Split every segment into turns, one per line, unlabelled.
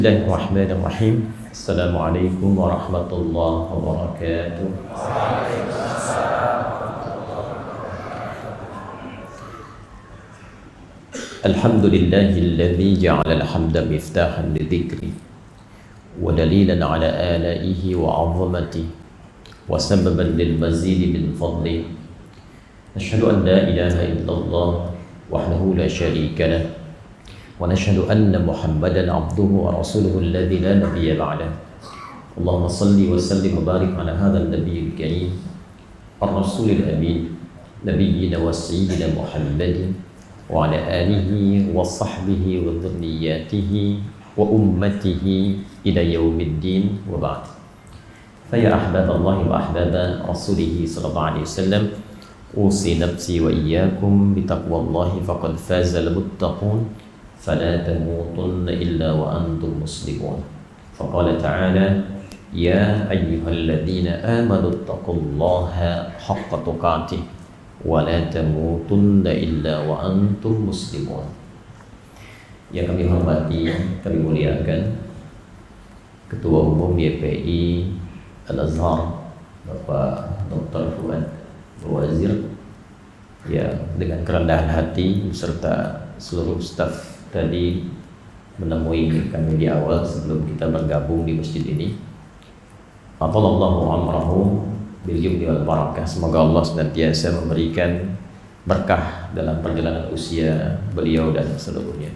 Bismillahirrahmanirrahim. Assalamualaikum warahmatullahi wabarakatuh. Alhamdulillahilladzi ja'ala al-hamda miftahan lidzikri wa dalilan ala alaihi wa 'azamatihi wa sababan lil mazidi min fadli. Asyhadu an la ilaha illallah wahdahu la syarika lah wa nashhadu anna Muhammadan 'abduhu wa rasuluhu alladzi la nabiyya ba'dah. Allahumma shalli wa sallim wa barik ala hadzal nabiyil karim ar-rasulil amin nabiyyina wa sayyidina Muhammadin wa ala alihi wa sahbihi wa dhurriyyatihi wa ummatihi ila yaumiddin wa ba'd. Fa ya ahbaballahi wa ahbaba rasulih sallallahu alaihi wasallam, usi nafsi wa iyyakum bi taqwallahi faqad faza al-muttaqun fala tamutunna illa wa antum muslimun. Faqala ta'ala ya ayyuhalladzina amanu taqullaha haqqa tuqatih wa la tamutunna illa wa antum muslimun. Yang kami hormati, kami muliakan Ketua Umum YPI Al-Azhar Bapak Dr. Fuad Wazir, yang dengan kerendahan hati beserta seluruh staf tadi menemui kami di awal sebelum kita bergabung di masjid ini. Atallahu amrahu bil yumni wal barakah. Semoga Allah senantiasa memberikan berkah dalam perjalanan usia beliau dan seluruhnya.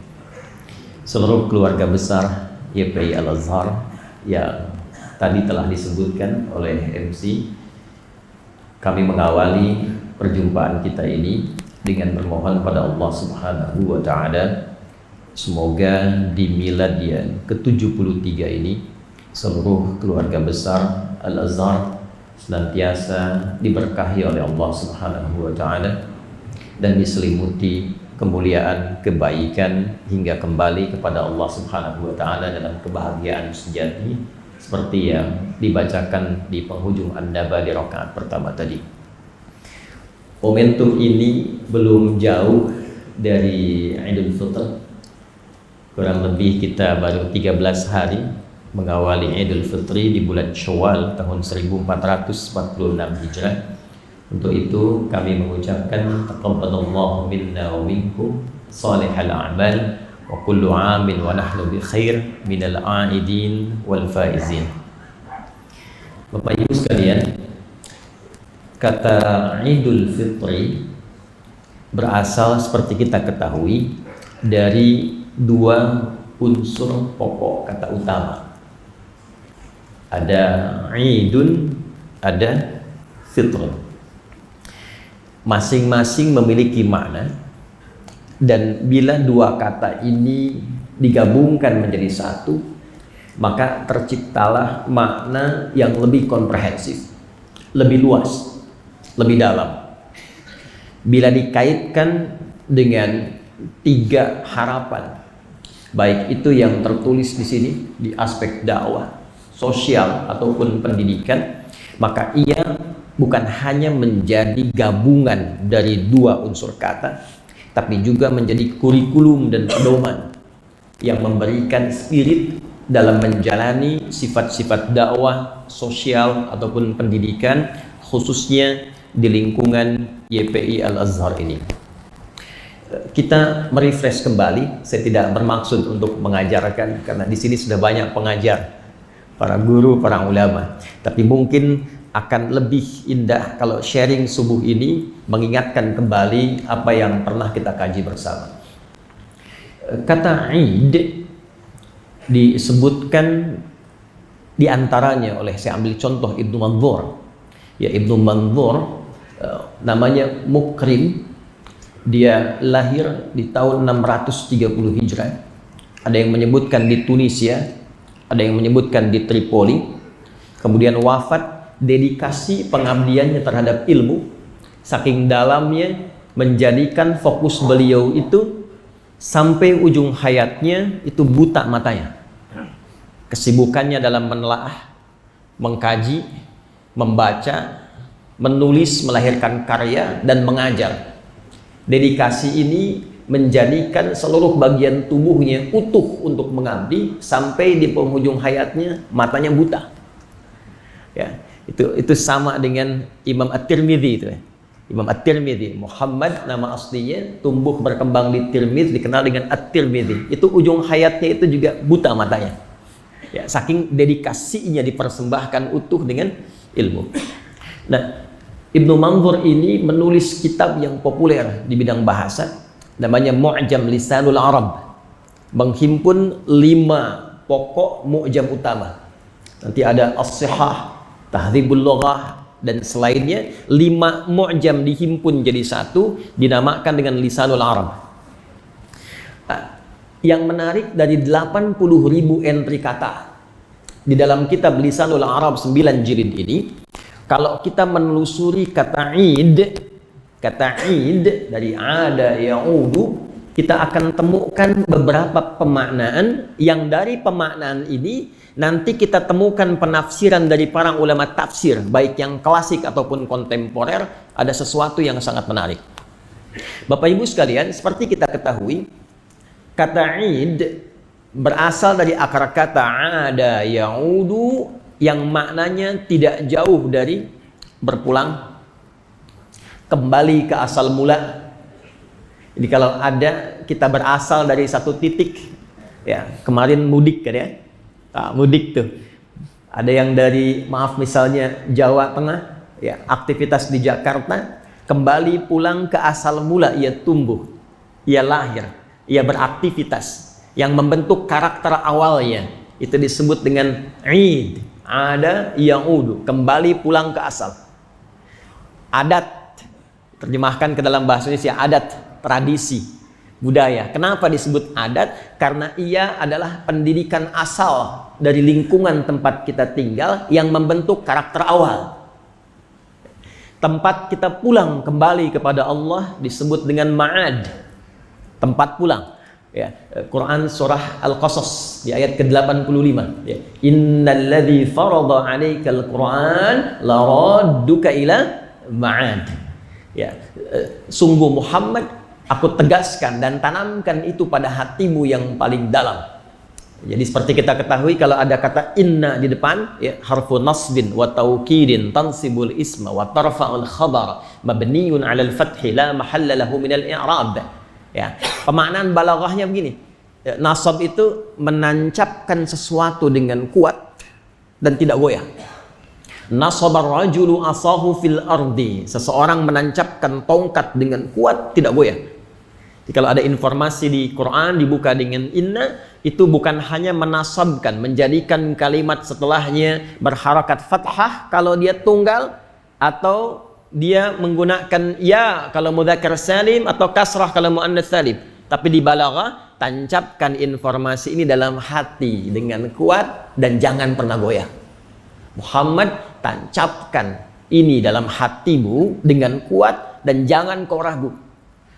Seluruh keluarga besar YPI Al-Azhar yang tadi telah disebutkan oleh MC, kami mengawali perjumpaan kita ini dengan bermohon pada Allah Subhanahu wa Ta'ala, semoga di milad yang ke-73 ini seluruh keluarga besar Al-Azhar senantiasa diberkahi oleh Allah Subhanahu wa Ta'ala dan diselimuti kemuliaan, kebaikan hingga kembali kepada Allah Subhanahu wa Ta'ala dalam kebahagiaan sejati seperti yang dibacakan di penghujung An-Naba di rakaat pertama tadi. Momentum ini belum jauh dari Idul Fitr. Kurang lebih kita baru 13 hari mengawali Idul Fitri di bulan Syawal tahun 1446 Hijrah. Untuk itu kami mengucapkan taqabbalallahu minna wa minkum salihal a'mal wa kullu 'amin wa nahnu bi khair minal 'aidin wal faizin. Bapak Ibu sekalian, kata Idul Fitri berasal seperti kita ketahui dari dua unsur pokok kata utama. Ada Idun, ada Fitr. Masing-masing memiliki makna, dan bila dua kata ini digabungkan menjadi satu, maka terciptalah makna yang lebih komprehensif, lebih luas, lebih dalam. Bila dikaitkan dengan tiga harapan, baik itu yang tertulis di sini di aspek dakwah, sosial ataupun pendidikan, maka ia bukan hanya menjadi gabungan dari dua unsur kata, tapi juga menjadi kurikulum dan pedoman yang memberikan spirit dalam menjalani sifat-sifat dakwah, sosial ataupun pendidikan, khususnya di lingkungan YPI Al-Azhar ini. Kita merefresh kembali. Saya tidak bermaksud untuk mengajarkan, karena di sini sudah banyak pengajar, para guru, para ulama. Tapi mungkin akan lebih indah kalau sharing subuh ini mengingatkan kembali apa yang pernah kita kaji bersama. Kata Id disebutkan diantaranya oleh, saya ambil contoh Ibnu Mandzur. Ya, Ibnu Mandzur namanya Mukrim. Dia lahir di tahun 630 Hijrah. Ada yang menyebutkan di Tunisia, ada yang menyebutkan di Tripoli. Kemudian wafat, dedikasi pengabdiannya terhadap ilmu saking dalamnya menjadikan fokus beliau itu sampai ujung hayatnya itu buta matanya. Kesibukannya dalam menelaah, mengkaji, membaca, menulis, melahirkan karya, dan mengajar. Dedikasi ini menjadikan seluruh bagian tubuhnya utuh untuk mengabdi sampai di penghujung hayatnya matanya buta. Ya, itu sama dengan Imam At-Tirmidzi itu ya. Imam At-Tirmidzi, Muhammad nama aslinya, tumbuh berkembang di Tirmidzi, dikenal dengan At-Tirmidzi. Itu ujung hayatnya itu juga buta matanya. Ya, saking dedikasinya dipersembahkan utuh dengan ilmu. Nah, Ibnu Manzur ini menulis kitab yang populer di bidang bahasa, namanya Mu'jam Lisanul Arab, menghimpun 5 pokok mu'jam utama. Nanti ada As-Sihah, Tahdzibul Lughah, dan selainnya. 5 mu'jam dihimpun jadi satu, dinamakan dengan Lisanul Arab. Yang menarik, dari 80.000 entry kata di dalam kitab Lisanul Arab 9 jilid ini, kalau kita menelusuri kata id dari ada ya'udu, kita akan temukan beberapa pemaknaan yang dari pemaknaan ini nanti kita temukan penafsiran dari para ulama tafsir, baik yang klasik ataupun kontemporer. Ada sesuatu yang sangat menarik. Bapak Ibu sekalian, seperti kita ketahui, kata id berasal dari akar kata ada ya'udu, yang maknanya tidak jauh dari berpulang, kembali ke asal mula. Jadi kalau ada kita berasal dari satu titik, ya kemarin mudik kan ya, mudik tuh, ada yang dari misalnya Jawa Tengah, ya aktivitas di Jakarta, kembali pulang ke asal mula, ia tumbuh, ia lahir, ia beraktivitas, yang membentuk karakter awalnya itu disebut dengan id. Ada ya'udu, kembali pulang ke asal. Adat, terjemahkan ke dalam bahasa Indonesia, adat, tradisi, budaya. Kenapa disebut adat? Karena ia adalah pendidikan asal dari lingkungan tempat kita tinggal yang membentuk karakter awal. Tempat kita pulang kembali kepada Allah disebut dengan ma'ad, tempat pulang. Ya, Quran surah Al-Qasas di ayat ke-85, ya. Innalladzi farada 'alaikal Qur'an laradduka ila ma'ad. Ya, sungguh Muhammad, aku tegaskan dan tanamkan itu pada hatimu yang paling dalam. Jadi seperti kita ketahui, kalau ada kata inna di depan, ya, harfu nasbin wa taukidin tansibul isma wa tarfa'ul khabar mabniun 'alal fathi la mahalla lahu minal i'rab. Ya, pemaknaan balaghahnya begini. Ya, nasab itu menancapkan sesuatu dengan kuat dan tidak goyah. Nasabar rajulu asahu fil ardi. Seseorang menancapkan tongkat dengan kuat, tidak goyah. Jadi kalau ada informasi di Quran dibuka dengan inna, itu bukan hanya menasabkan, menjadikan kalimat setelahnya berharakat fathah kalau dia tunggal, atau dia menggunakan ya kalau mudzakkar salim atau kasrah kalau muannats salim. Tapi di balaghah, tancapkan informasi ini dalam hati dengan kuat dan jangan pernah goyah. Muhammad, tancapkan ini dalam hatimu dengan kuat dan jangan kau ragu.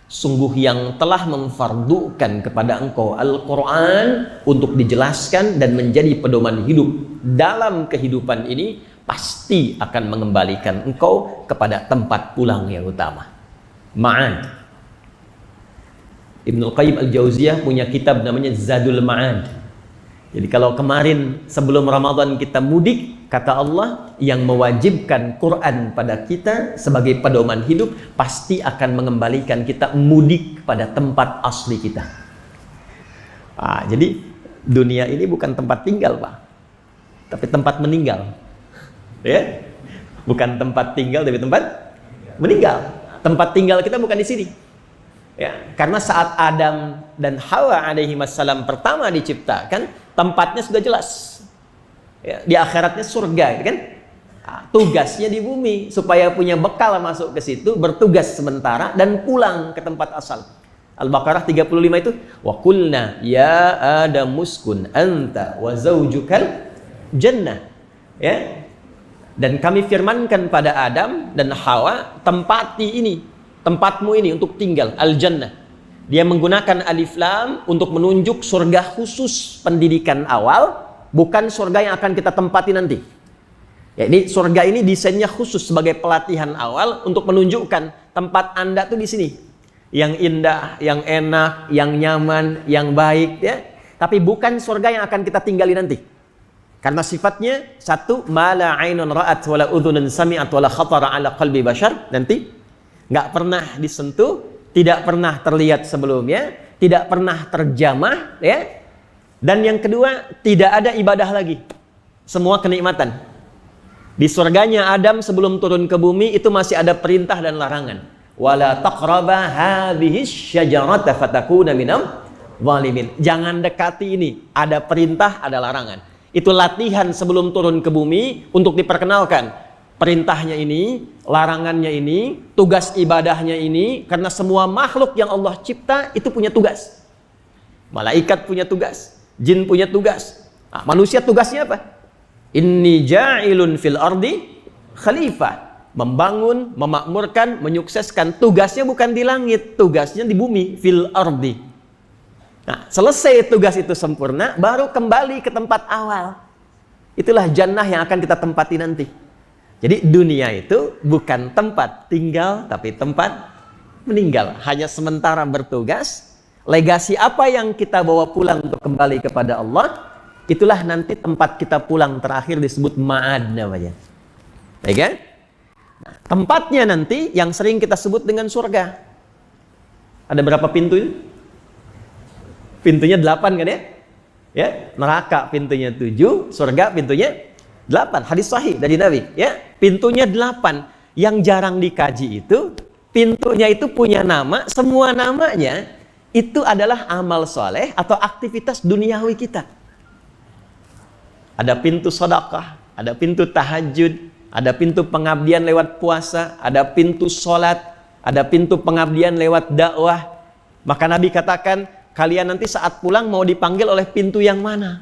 Sungguh yang telah memfardukan kepada engkau Al-Quran untuk dijelaskan dan menjadi pedoman hidup dalam kehidupan ini, pasti akan mengembalikan engkau kepada tempat pulang yang utama. Ma'ad. Ibnu Qayyim Al-Jauziyah punya kitab namanya Zadul Ma'ad. Jadi kalau kemarin sebelum Ramadan kita mudik, kata Allah, yang mewajibkan Quran pada kita sebagai pedoman hidup pasti akan mengembalikan kita mudik pada tempat asli kita. Jadi dunia ini bukan tempat tinggal, Pak, tapi tempat meninggal. Ya, bukan tempat tinggal tapi tempat meninggal. Tempat tinggal kita bukan di sini. Ya, karena saat Adam dan Hawa alaihi wassalam pertama diciptakan, tempatnya sudah jelas. Ya, di akhiratnya surga, gitu kan? Tugasnya di bumi supaya punya bekal masuk ke situ, bertugas sementara dan pulang ke tempat asal. Al-Baqarah 35 itu, wa qulna ya Adam uskun anta wa zaujukal jannah. Ya. Dan kami firmankan pada Adam dan Hawa, tempati ini, tempatmu ini untuk tinggal, al-jannah. Dia menggunakan alif lam untuk menunjuk surga khusus pendidikan awal, bukan surga yang akan kita tempati nanti. Ya, ini surga ini desainnya khusus sebagai pelatihan awal untuk menunjukkan tempat Anda tuh di sini. yang indah, yang enak, yang nyaman, yang baik, ya. Tapi bukan surga yang akan kita tinggali nanti. Karena sifatnya satu, ma la ainun ra'at wa la udhunun sami'at wa la khatara ala qalbi bashar, nanti nggak pernah disentuh, tidak pernah terlihat sebelumnya, tidak pernah terjamah, ya. Dan yang kedua, tidak ada ibadah lagi. Semua kenikmatan. Di surganya Adam sebelum turun ke bumi itu masih ada perintah dan larangan. Wala taqraba hadhihi syajarata fatakuna minam zalimin. Jangan dekati ini. Ada perintah, ada larangan. Itu latihan sebelum turun ke bumi untuk diperkenalkan. Perintahnya ini, larangannya ini, tugas ibadahnya ini. Karena semua makhluk yang Allah cipta itu punya tugas. Malaikat punya tugas, jin punya tugas. Nah, manusia tugasnya apa? Inni ja'ilun fil ardi khalifah. Membangun, memakmurkan, menyukseskan. Tugasnya bukan di langit, tugasnya di bumi, fil ardi. Nah, selesai tugas itu sempurna, baru kembali ke tempat awal. Itulah jannah yang akan kita tempati nanti. Jadi dunia itu bukan tempat tinggal, tapi tempat meninggal. Hanya sementara bertugas. Legasi apa yang kita bawa pulang untuk kembali kepada Allah, itulah nanti tempat kita pulang terakhir disebut ma'ad namanya. Ya kan? Nah, tempatnya nanti yang sering kita sebut dengan surga. Ada berapa pintu ini? Pintunya 8 kan ya? Ya, neraka pintunya 7, surga pintunya 8. Hadis sahih dari Nabi, ya. Pintunya 8. Yang jarang dikaji itu, pintunya itu punya nama, semua namanya itu adalah amal soleh atau aktivitas duniawi kita. Ada pintu sedekah, ada pintu tahajud, ada pintu pengabdian lewat puasa, ada pintu sholat, ada pintu pengabdian lewat dakwah. Maka Nabi katakan, kalian nanti saat pulang mau dipanggil oleh pintu yang mana?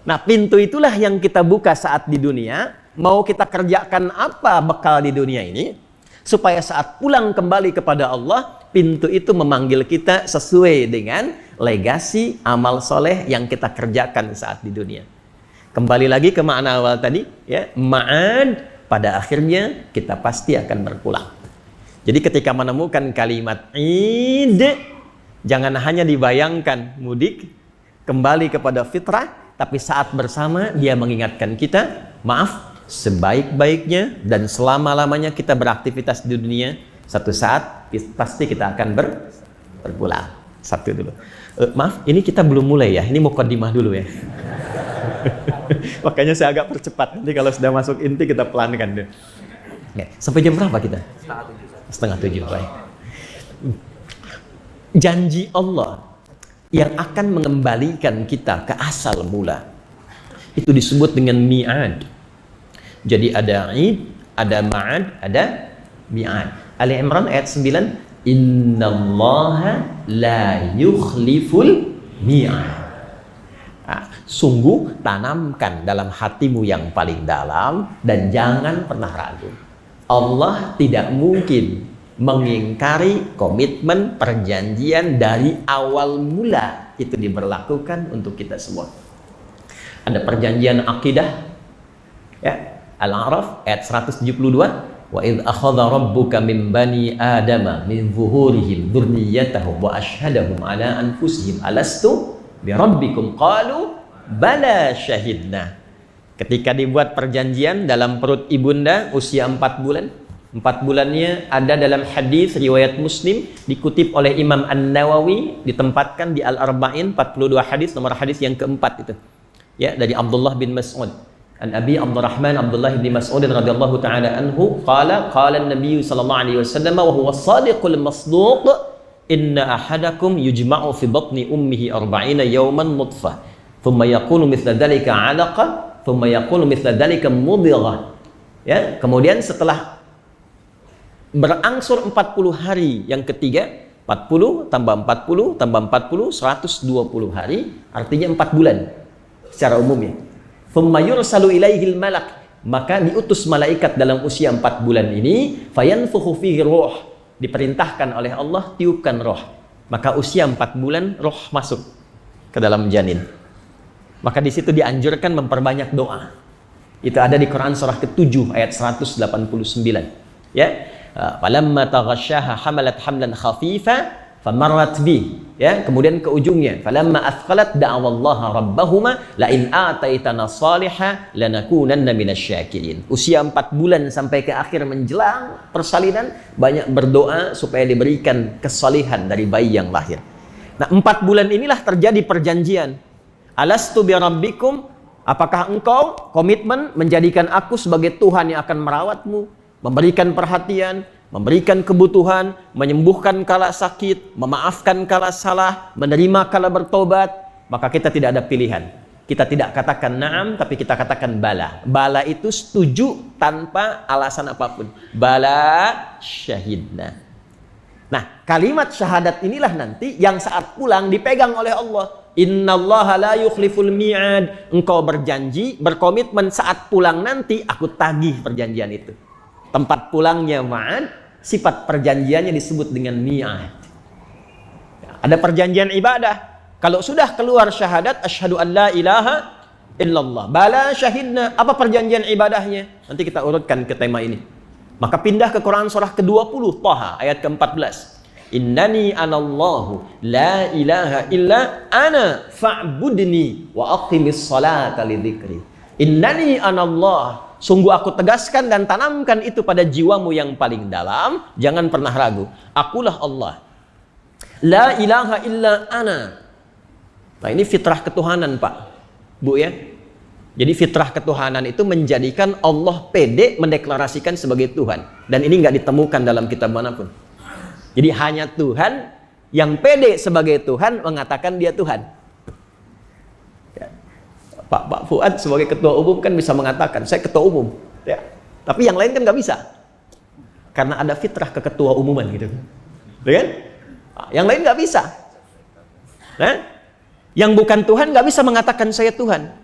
Nah, pintu itulah yang kita buka saat di dunia. Mau kita kerjakan apa bekal di dunia ini, supaya saat pulang kembali kepada Allah, pintu itu memanggil kita sesuai dengan legasi amal soleh yang kita kerjakan saat di dunia. Kembali lagi ke makna awal tadi, ya, ma'ad, pada akhirnya kita pasti akan berpulang. Jadi ketika menemukan kalimat id, jangan hanya dibayangkan mudik, kembali kepada fitrah, tapi saat bersama dia mengingatkan kita, maaf, sebaik-baiknya dan selama-lamanya kita beraktivitas di dunia, satu saat pasti kita akan berpulang. Satu dulu. Maaf, ini kita belum mulai ya, ini muqaddimah dulu ya. Makanya saya agak percepat, nanti kalau sudah masuk inti kita pelankan deh. Ya, sampai jam berapa kita? Setengah tujuh. Baik. Janji Allah yang akan mengembalikan kita ke asal mula itu disebut dengan mi'ad. Jadi ada id, ada ma'ad, ada mi'ad. Ali Imran ayat 9, innallaha la yukhliful mi'ad. Nah, sungguh tanamkan dalam hatimu yang paling dalam dan jangan pernah ragu. Allah tidak mungkin mengingkari komitmen perjanjian dari awal mula itu diberlakukan untuk kita semua. Ada perjanjian akidah, ya, Al-A'raf ayat 172, wa idh akhadha rabbuka min bani adama min zuhurihim dzurriyyatahum wa ashhadahum ala anfusihim alastu bi rabbikum qalu bala syahidna. Ketika dibuat perjanjian dalam perut ibunda usia 4 bulan. 4 bulannya ada dalam hadis riwayat Muslim dikutip oleh Imam An-Nawawi, ditempatkan di Al-Arba'in 42 hadis, nomor hadis yang keempat itu. Ya, dari Abdullah bin Mas'ud. An Abi Abdurrahman Abdullah bin Mas'ud radhiyallahu taala anhu qala an-nabiy sallallahu alaihi wasallam wa huwa as-sadiqul masduq inna ahadakum yujma'u fi batni ummihi 40 yawman nutfah thumma yakunu mithla dhalika 'alaqa thumma yakunu mithla dhalika mudghah. Ya, kemudian setelah berangsur 40 hari yang ketiga, 40 tambah 40 tambah 40 120 hari, artinya 4 bulan secara umumnya. Thumma yursalu ilaihil malak, maka diutus malaikat dalam usia 4 bulan ini, fayanfukhu fihi ruh, diperintahkan oleh Allah tiupkan roh. Maka usia 4 bulan roh masuk ke dalam janin. Maka di situ dianjurkan memperbanyak doa. Itu ada di Quran surah ke-7 ayat 189. Ya. Falamma taghasyaha hamalat hamlan khafifa famarrat bi, ya, kemudian ke ujungnya falamma athqalat da'awallaha rabbahuma la in ataitana salihah lanakunanna minasyakirin. Usia 4 bulan sampai ke akhir menjelang persalinan banyak berdoa supaya diberikan kesalihan dari bayi yang lahir. Nah, 4 bulan inilah terjadi perjanjian. Alastu bi rabbikum, apakah engkau komitmen menjadikan aku sebagai Tuhan yang akan merawatmu, memberikan perhatian, memberikan kebutuhan, menyembuhkan kala sakit, memaafkan kala salah, menerima kala bertobat? Maka kita tidak ada pilihan. Kita tidak katakan na'am, tapi kita katakan bala. Bala itu setuju tanpa alasan apapun. Bala syahidna. Nah, kalimat syahadat inilah nanti yang saat pulang dipegang oleh Allah. Innallaha la yukhliful mi'ad. Engkau berjanji, berkomitmen saat pulang nanti aku tagih perjanjian itu. Tempat pulangnya ma'ad, sifat perjanjiannya disebut dengan mi'ad. Ada perjanjian ibadah. Kalau sudah keluar syahadat asyhadu an la ilaha illallah, bala syahidna, apa perjanjian ibadahnya? Nanti kita urutkan ke tema ini. Maka pindah ke Quran surah ke-20 Thaha ayat ke-14. Innani anallahu la ilaha illa ana fa'budni wa aqimis salata lidzikri. Innani anallah, sungguh aku tegaskan dan tanamkan itu pada jiwamu yang paling dalam. Jangan pernah ragu. Akulah Allah. La ilaha illa ana. Nah, ini fitrah ketuhanan, Pak, Bu, ya. Jadi fitrah ketuhanan itu menjadikan Allah pede mendeklarasikan sebagai Tuhan. Dan ini nggak ditemukan dalam kitab manapun. Jadi hanya Tuhan yang pede sebagai Tuhan mengatakan dia Tuhan. Pak Fuad sebagai ketua umum kan bisa mengatakan saya ketua umum, ya. Tapi yang lain kan nggak bisa, karena ada fitrah keketua umuman gitu, kan? Yang lain nggak bisa. Nah, yang bukan Tuhan nggak bisa mengatakan saya Tuhan.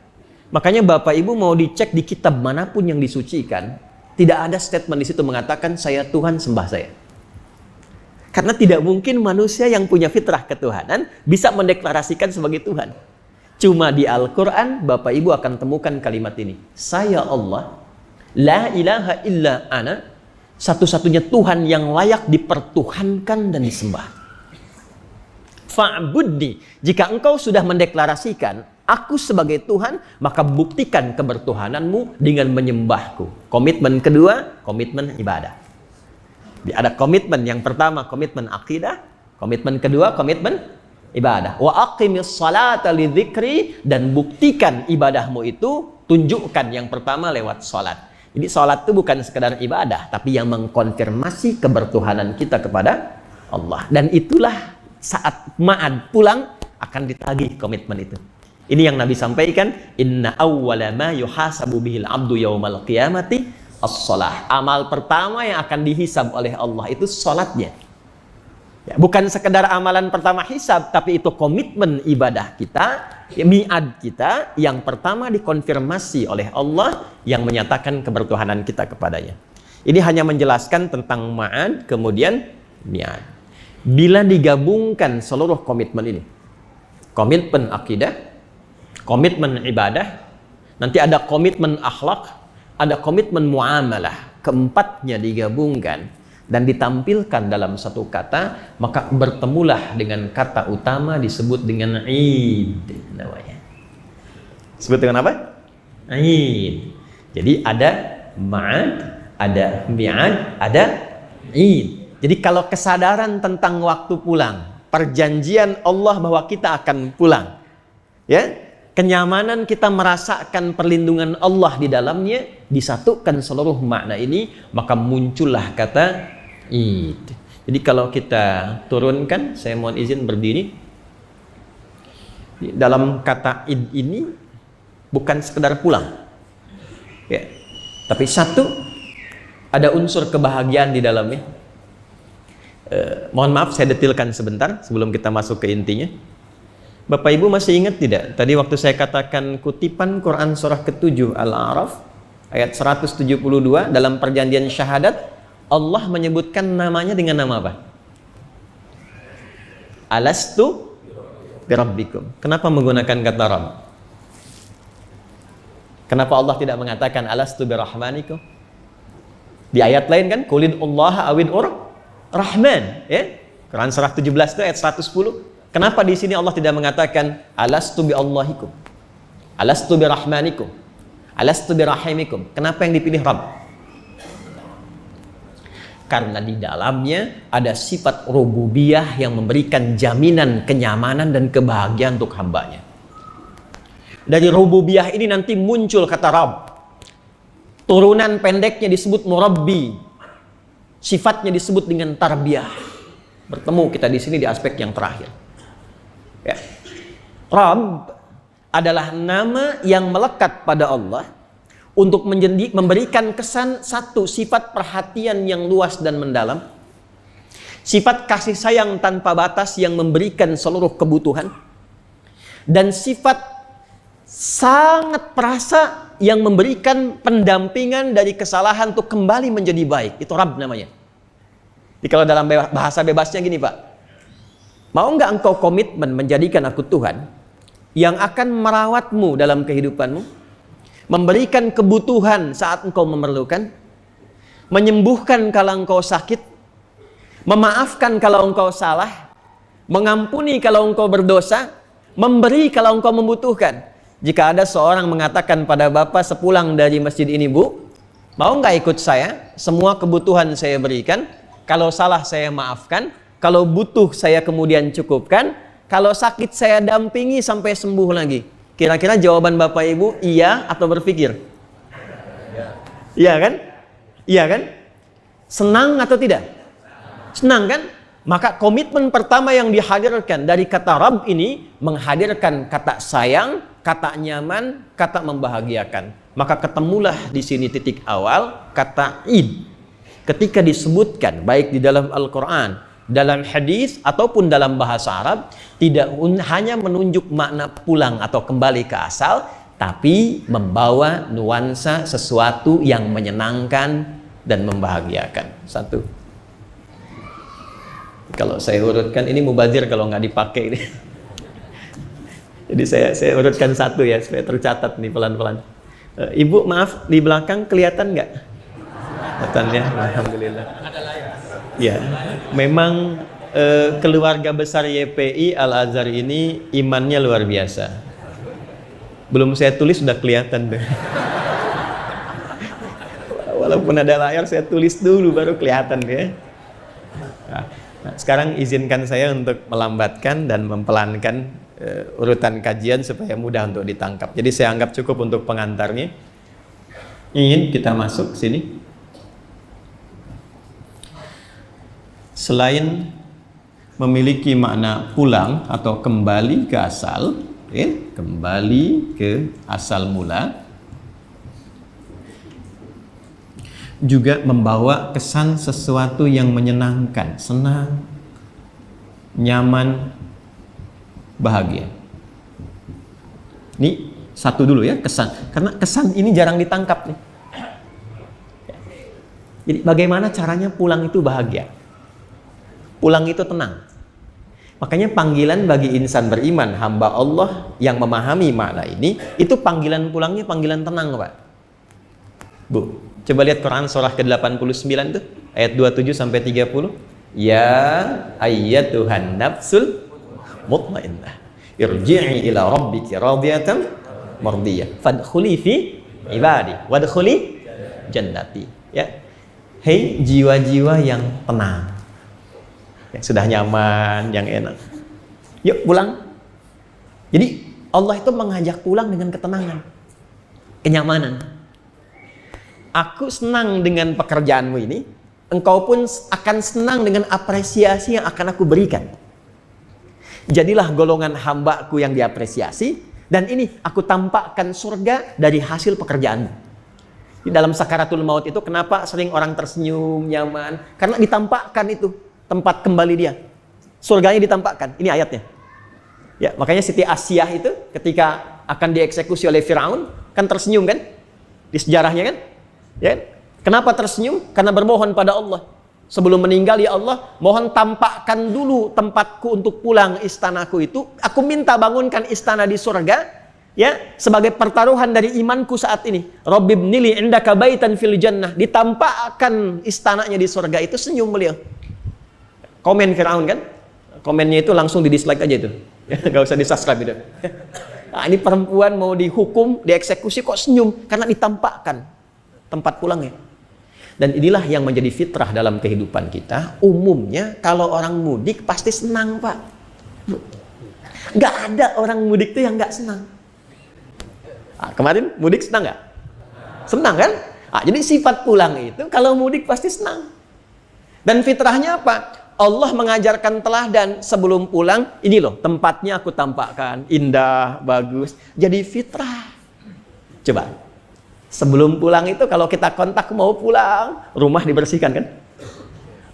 Makanya Bapak Ibu mau dicek di kitab manapun yang disucikan, tidak ada statement di situ mengatakan saya Tuhan, sembah saya. Karena tidak mungkin manusia yang punya fitrah ketuhanan bisa mendeklarasikan sebagai Tuhan. Cuma di Al-Quran, Bapak Ibu akan temukan kalimat ini. Saya Allah, la ilaha illa ana, satu-satunya Tuhan yang layak dipertuhankan dan disembah. Fa'budni, jika engkau sudah mendeklarasikan, aku sebagai Tuhan, maka buktikan kebertuhananmu dengan menyembahku. Komitmen kedua, komitmen ibadah. Ada komitmen yang pertama, komitmen akidah. Komitmen kedua, komitmen ibadah. Wa aqimis salata lidzikri, dan buktikan ibadahmu itu, tunjukkan yang pertama lewat salat. Jadi salat itu bukan sekedar ibadah, tapi yang mengkonfirmasi kebertuhanan kita kepada Allah. Dan itulah saat ma'ad pulang akan ditagih komitmen itu. Ini yang Nabi sampaikan, inna awwala ma yuhasabu bihil abdu yaumal qiyamati as-shalah. Amal pertama yang akan dihisab oleh Allah itu salatnya. Ya, bukan sekedar amalan pertama hisab, tapi itu komitmen ibadah kita, mi'ad kita, yang pertama dikonfirmasi oleh Allah yang menyatakan kebertuhanan kita kepadanya. Ini hanya menjelaskan tentang ma'ad, kemudian mi'ad. Bila digabungkan seluruh komitmen ini, komitmen akidah, komitmen ibadah, nanti ada komitmen akhlak, ada komitmen muamalah, keempatnya digabungkan dan ditampilkan dalam satu kata, maka bertemulah dengan kata utama disebut dengan Id namanya. Disebut dengan apa? Id. Jadi ada ma'ad, ada mi'ad, ada Id. Jadi kalau kesadaran tentang waktu pulang, perjanjian Allah bahwa kita akan pulang, ya, kenyamanan kita merasakan perlindungan Allah di dalamnya, disatukan seluruh makna ini, maka muncullah kata Id. Jadi kalau kita turunkan, saya mohon izin berdiri. Dalam kata Id ini bukan sekedar pulang, ya, tapi satu, ada unsur kebahagiaan di dalamnya. Mohon maaf saya detilkan sebentar sebelum kita masuk ke intinya. Bapak Ibu masih ingat tidak? Tadi waktu saya katakan kutipan Quran surah ke-7 Al-A'raf ayat 172 dalam perjanjian syahadat, Allah menyebutkan namanya dengan nama apa? Alastu birabbikum. Kenapa menggunakan kata Rabb? Kenapa Allah tidak mengatakan alastu birahmanikum? Di ayat lain kan, Qulidullah awid'ur Rahman, ya. Quran surah 17 itu ayat 110. Kenapa di sini Allah tidak mengatakan alastu bi Allahikum, alastu bi Rahmanikum, alastu bi Rahimikum? Kenapa yang dipilih Rabb? Karena di dalamnya ada sifat rububiyah yang memberikan jaminan kenyamanan dan kebahagiaan untuk hambanya. Dari rububiyah ini nanti muncul kata Rabb. Turunan pendeknya disebut murabbi. Sifatnya disebut dengan tarbiyah. Bertemu kita di sini di aspek yang terakhir. Ya. Rabb adalah nama yang melekat pada Allah untuk memberikan kesan satu, sifat perhatian yang luas dan mendalam, sifat kasih sayang tanpa batas yang memberikan seluruh kebutuhan, dan sifat sangat perasa yang memberikan pendampingan dari kesalahan untuk kembali menjadi baik. Itu Rabb namanya. Jadi kalau dalam bahasa bebasnya gini, Pak, mau nggak engkau komitmen menjadikan aku Tuhan yang akan merawatmu dalam kehidupanmu, memberikan kebutuhan saat engkau memerlukan, menyembuhkan kalau engkau sakit, memaafkan kalau engkau salah, mengampuni kalau engkau berdosa, memberi kalau engkau membutuhkan. Jika ada seorang mengatakan pada Bapak sepulang dari masjid ini, Bu, mau nggak ikut saya? Semua kebutuhan saya berikan, kalau salah saya maafkan, kalau butuh saya kemudian cukupkan, kalau sakit saya dampingi sampai sembuh lagi. Kira-kira jawaban Bapak Ibu iya atau berpikir? Iya kan? Iya kan? Senang atau tidak? Senang kan? Maka komitmen pertama yang dihadirkan dari kata Rabb ini menghadirkan kata sayang, kata nyaman, kata membahagiakan. Maka ketemulah di sini titik awal kata id. Ketika disebutkan baik di dalam Al-Quran, dalam hadis ataupun dalam bahasa Arab, tidak hanya menunjuk makna pulang atau kembali ke asal, tapi membawa nuansa sesuatu yang menyenangkan dan membahagiakan. Satu. Kalau saya urutkan, ini mubazir kalau nggak dipakai ini. Jadi saya urutkan satu ya supaya tercatat nih pelan-pelan. Ibu maaf, di belakang kelihatan nggak? Kelihatan ya, alhamdulillah. Ya, memang keluarga besar YPI Al-Azhar ini imannya luar biasa. Belum saya tulis sudah kelihatan deh. Walaupun ada layar saya tulis dulu baru kelihatan deh. Nah, sekarang izinkan saya untuk melambatkan dan mempelankan urutan kajian supaya mudah untuk ditangkap. Jadi saya anggap cukup untuk pengantarnya. Ingin kita masuk sini. Selain memiliki makna pulang atau kembali ke asal, kembali ke asal mula, juga membawa kesan sesuatu yang menyenangkan, senang, nyaman, bahagia. Ini satu dulu ya, kesan. Karena kesan ini jarang ditangkap nih. Jadi bagaimana caranya pulang itu bahagia? Pulang itu tenang. Makanya panggilan bagi insan beriman, hamba Allah yang memahami makna ini, itu panggilan pulangnya panggilan tenang, Pak. Bu, coba lihat Quran surah ke-89 tuh, ayat 27 sampai 30. Ya ayyatuhan nafsul mutmainnah, irji'i ila rabbiki radiyatan mardiyah, fadkhuli fi ibadi wadkhuli jannati. Ya. Hei jiwa-jiwa yang tenang, yang sudah nyaman, yang enak, yuk pulang. Jadi Allah itu mengajak pulang dengan ketenangan, kenyamanan. Aku senang dengan pekerjaanmu ini, engkau pun akan senang dengan apresiasi yang akan aku berikan. Jadilah golongan hambaku yang diapresiasi, dan ini aku tampakkan surga dari hasil pekerjaanmu. Di dalam sakaratul maut itu kenapa sering orang tersenyum, nyaman? Karena ditampakkan itu tempat kembali dia. Surganya ditampakkan. Ini ayatnya. Ya, makanya Siti Asyah itu ketika akan dieksekusi oleh Firaun kan tersenyum kan? Di sejarahnya kan? Ya. Kenapa tersenyum? Karena bermohon pada Allah. Sebelum meninggal, ya Allah, mohon tampakkan dulu tempatku untuk pulang istanaku itu. Aku minta bangunkan istana di surga
Ya, sebagai pertaruhan dari imanku saat ini. Rabbibnili indaka baitan fil jannah. Ditampakkan istananya di surga, itu senyum beliau. Komen Firaun kan? Komennya itu langsung di dislike aja itu. Gak usah di subscribe itu. Nah, ini perempuan mau dihukum, dieksekusi kok senyum karena ditampakkan tempat pulangnya. Dan inilah yang menjadi fitrah dalam kehidupan kita. Umumnya kalau orang mudik pasti senang, Pak. Gak ada orang mudik itu yang gak senang. Nah, kemarin mudik senang gak? Senang kan? Nah, jadi sifat pulang itu kalau mudik pasti senang. Dan fitrahnya apa? Allah mengajarkan teladan sebelum pulang. Ini loh tempatnya aku tampakkan, indah, bagus. Jadi fitrah. Coba, sebelum pulang itu kalau kita kontak mau pulang, rumah dibersihkan kan?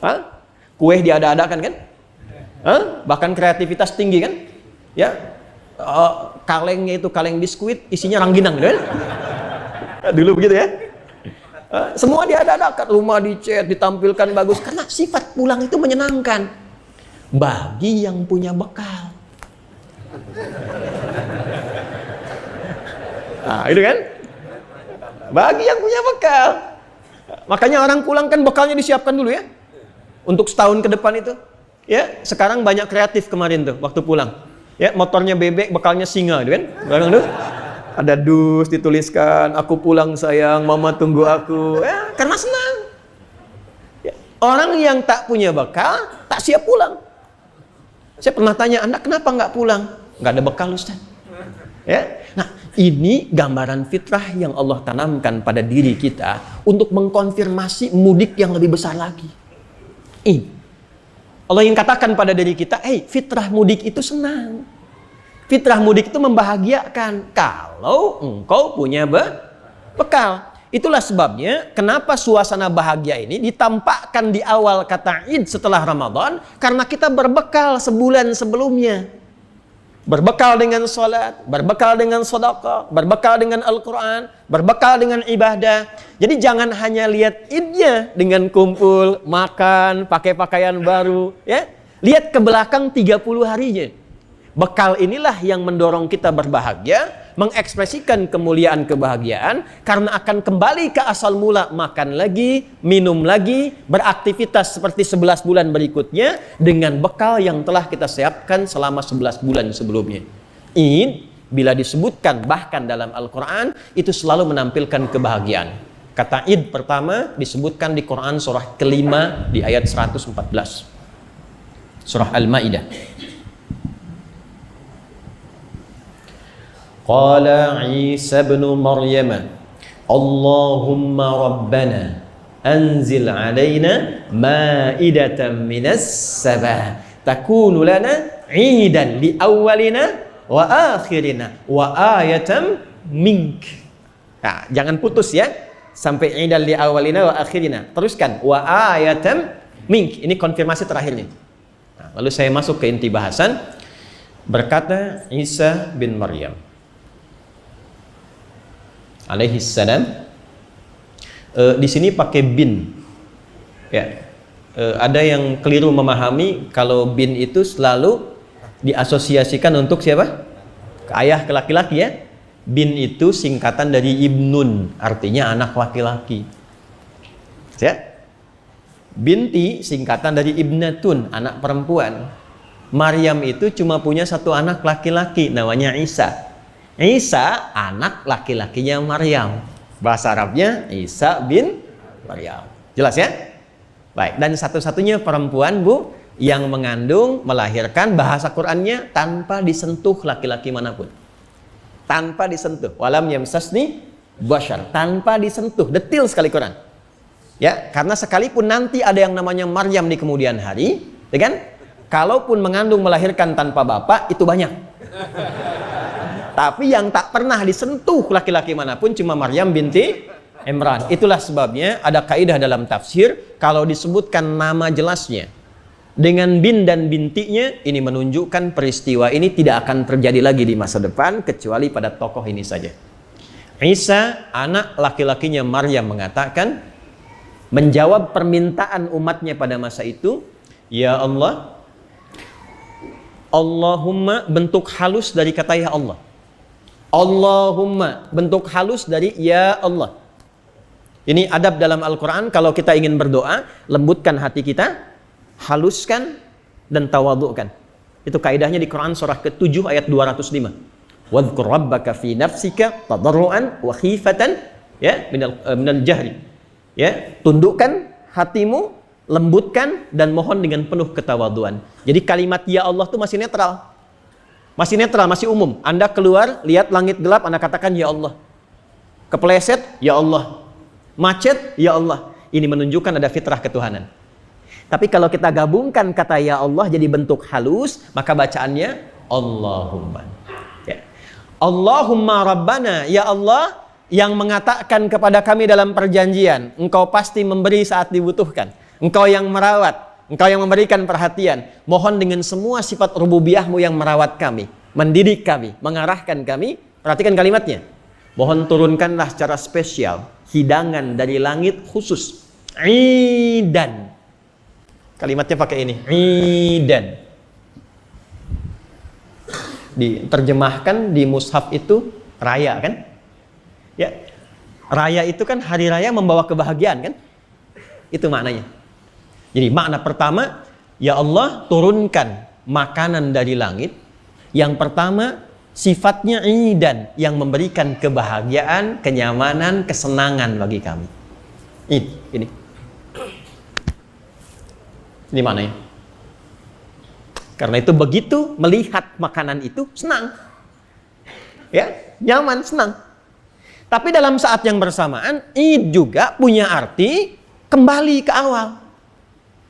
Hah? Kue diada-adakan kan? Hah? Bahkan kreativitas tinggi kan? Ya, kalengnya itu kaleng biskuit, isinya rangginang gitu kan? Dulu begitu ya. Semua diada-adakan, rumah dicat, ditampilkan bagus karena sifat pulang itu menyenangkan bagi yang punya bekal. Nah, itu kan? Bagi yang punya bekal. Makanya orang pulang kan bekalnya disiapkan dulu ya. Untuk setahun ke depan itu. Ya, sekarang banyak kreatif kemarin tuh waktu pulang. Ya, motornya bebek, bekalnya singa, gitu kan? Barang tuh. Ada dus dituliskan, aku pulang sayang, mama tunggu aku. Ya, karena senang. Ya, orang yang tak punya bekal, tak siap pulang. Saya pernah tanya, Anda kenapa nggak pulang? Nggak ada bekal, Ustaz. Ya, nah ini gambaran fitrah yang Allah tanamkan pada diri kita untuk mengkonfirmasi mudik yang lebih besar lagi. Allah ingin katakan pada diri kita, fitrah mudik itu senang. Fitrah mudik itu membahagiakan kalau engkau punya bekal. Itulah sebabnya kenapa suasana bahagia ini ditampakkan di awal kata Id setelah Ramadan, karena kita berbekal sebulan sebelumnya. Berbekal dengan sholat, berbekal dengan sedekah, berbekal dengan Al-Quran, berbekal dengan ibadah. Jadi jangan hanya lihat Idnya dengan kumpul, makan, pakai pakaian baru. Ya, lihat ke belakang 30 harinya. Bekal inilah yang mendorong kita berbahagia, mengekspresikan kemuliaan kebahagiaan, karena akan kembali ke asal mula, makan lagi, minum lagi, beraktivitas seperti 11 bulan berikutnya, dengan bekal yang telah kita siapkan selama 11 bulan sebelumnya. Id, bila disebutkan bahkan dalam Al-Quran, itu selalu menampilkan kebahagiaan. Kata Id pertama disebutkan di Quran surah kelima di ayat 114. Surah Al-Ma'idah. Qala Isa ibn Maryam, Allahumma rabbana anzil alaina ma'idatan minas sama takunu lana 'idan li awwalina wa akhirina wa ayatan mink. Nah, jangan putus ya sampai 'idan li awwalina wa akhirina. Teruskan wa ayatan mink. Ini konfirmasi terakhirnya. Nah, lalu saya masuk ke inti bahasan. Berkata Isa bin Maryam alaihi salam, di sini pakai bin. Ya, ada yang keliru memahami kalau bin itu selalu diasosiasikan untuk siapa? Ayah ke laki-laki ya. Bin itu singkatan dari ibnun, artinya anak laki-laki. Ya. Binti singkatan dari ibnatun, anak perempuan. Maryam itu cuma punya satu anak laki-laki, namanya Isa. Isa anak laki-lakinya Maryam. Bahasa Arabnya Isa bin Maryam. Jelas ya? Baik, dan satu-satunya perempuan Bu yang mengandung, melahirkan, bahasa Qur'annya tanpa disentuh laki-laki manapun. Tanpa disentuh. Walam yamsasni bashar, tanpa disentuh. Detil sekali Quran. Ya, karena sekalipun nanti ada yang namanya Maryam di kemudian hari, ya kan? Kalaupun mengandung, melahirkan tanpa bapak, itu banyak. Tapi yang tak pernah disentuh laki-laki manapun cuma Maryam binti Imran. Itulah sebabnya ada kaidah dalam tafsir, kalau disebutkan nama jelasnya dengan bin dan bintinya, ini menunjukkan peristiwa ini tidak akan terjadi lagi di masa depan kecuali pada tokoh ini saja. Isa, anak laki-lakinya Maryam, mengatakan, menjawab permintaan umatnya pada masa itu, ya Allah, Allahumma, bentuk halus dari kata ya Allah. Allahumma, bentuk halus dari ya Allah. Ini adab dalam Al-Quran. Kalau kita ingin berdoa, lembutkan hati kita, haluskan dan tawadhu'kan. Itu kaidahnya di Quran surah ke-7 ayat 205. Wadhkur rabbaka fi nafsika tadarruan wa khifatan ya minal jahri. Ya, tundukkan hatimu, lembutkan dan mohon dengan penuh ketawaduan. Jadi kalimat ya Allah itu masih netral. Masih netral, masih umum. Anda keluar, lihat langit gelap, Anda katakan ya Allah. Kepleset, ya Allah. Macet, ya Allah. Ini menunjukkan ada fitrah ketuhanan. Tapi kalau kita gabungkan kata ya Allah jadi bentuk halus, maka bacaannya Allahumma. Ya. Allahumma Rabbana, ya Allah yang mengatakan kepada kami dalam perjanjian, Engkau pasti memberi saat dibutuhkan. Engkau yang merawat, Engkau yang memberikan perhatian. Mohon dengan semua sifat rububiyah-Mu yang merawat kami, mendidik kami, mengarahkan kami. Perhatikan kalimatnya. Mohon turunkanlah secara spesial hidangan dari langit khusus. Idan. Kalimatnya pakai ini. Idan. Diterjemahkan di mushaf itu raya kan? Ya. Raya itu kan hari raya membawa kebahagiaan kan? Itu maknanya. Jadi makna pertama, ya Allah turunkan makanan dari langit. Yang pertama, sifatnya idan, yang memberikan kebahagiaan, kenyamanan, kesenangan bagi kami. Ini maknanya. Karena itu begitu melihat makanan itu senang. Ya, nyaman, senang. Tapi dalam saat yang bersamaan, Id juga punya arti kembali ke awal.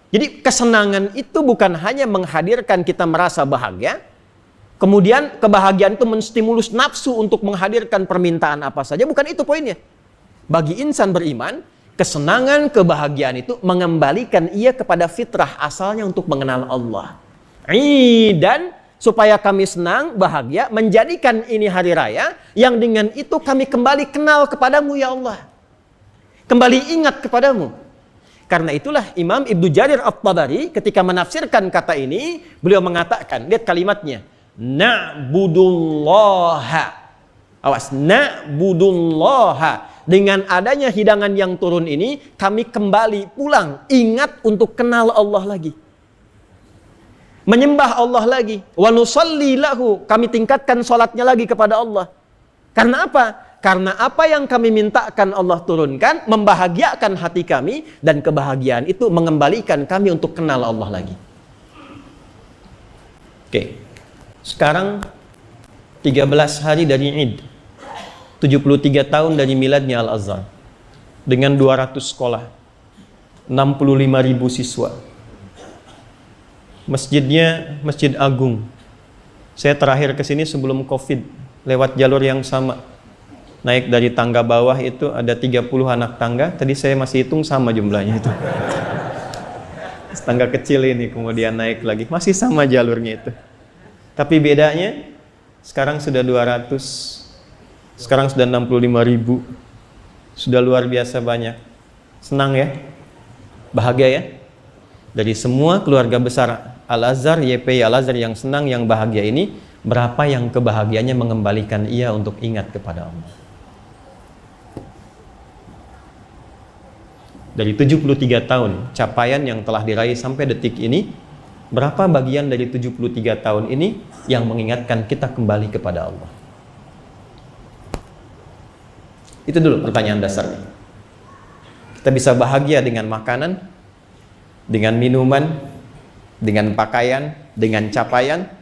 Jadi kesenangan itu bukan hanya menghadirkan kita merasa bahagia, kemudian kebahagiaan itu menstimulus nafsu untuk menghadirkan permintaan apa saja, bukan itu poinnya. Bagi insan beriman, kesenangan, kebahagiaan itu mengembalikan ia kepada fitrah asalnya untuk mengenal Allah. Dan supaya kami senang, bahagia, menjadikan ini hari raya, yang dengan itu kami kembali kenal kepadamu ya Allah. Kembali ingat kepadamu. Karena itulah Imam Ibnu Jarir At-Tabari ketika menafsirkan kata ini, beliau mengatakan, lihat kalimatnya, na'budullaha. Awas, na'budullaha. Dengan adanya hidangan yang turun ini, kami kembali pulang, ingat untuk kenal Allah lagi. Menyembah Allah lagi. Wa nusalli lahu. Kami tingkatkan salatnya lagi kepada Allah. Karena apa? Karena apa yang kami mintakan Allah turunkan, membahagiakan hati kami, dan kebahagiaan itu mengembalikan kami untuk kenal Allah lagi. Oke. Sekarang 13 hari dari Id. 73 tahun dari miladnya Al-Azhar. Dengan 200 sekolah. 65.000 siswa. Masjidnya Masjid Agung. Saya terakhir ke sini sebelum Covid, lewat jalur yang sama. Naik dari tangga bawah itu ada 30 anak tangga. Tadi saya masih hitung sama jumlahnya itu. Tangga kecil ini kemudian naik lagi. Masih sama jalurnya itu. Tapi bedanya sekarang sudah 200. Sekarang sudah 65.000. Sudah luar biasa banyak. Senang ya? Bahagia ya? Dari semua keluarga besar Al-Azhar, YPI Al-Azhar yang senang, yang bahagia ini, berapa yang kebahagiaannya mengembalikan ia untuk ingat kepada Allah? Dari 73 tahun capaian yang telah diraih sampai detik ini, berapa bagian dari 73 tahun ini yang mengingatkan kita kembali kepada Allah? Itu dulu pertanyaan dasarnya. Kita bisa bahagia dengan makanan, dengan minuman, dengan pakaian, dengan capaian.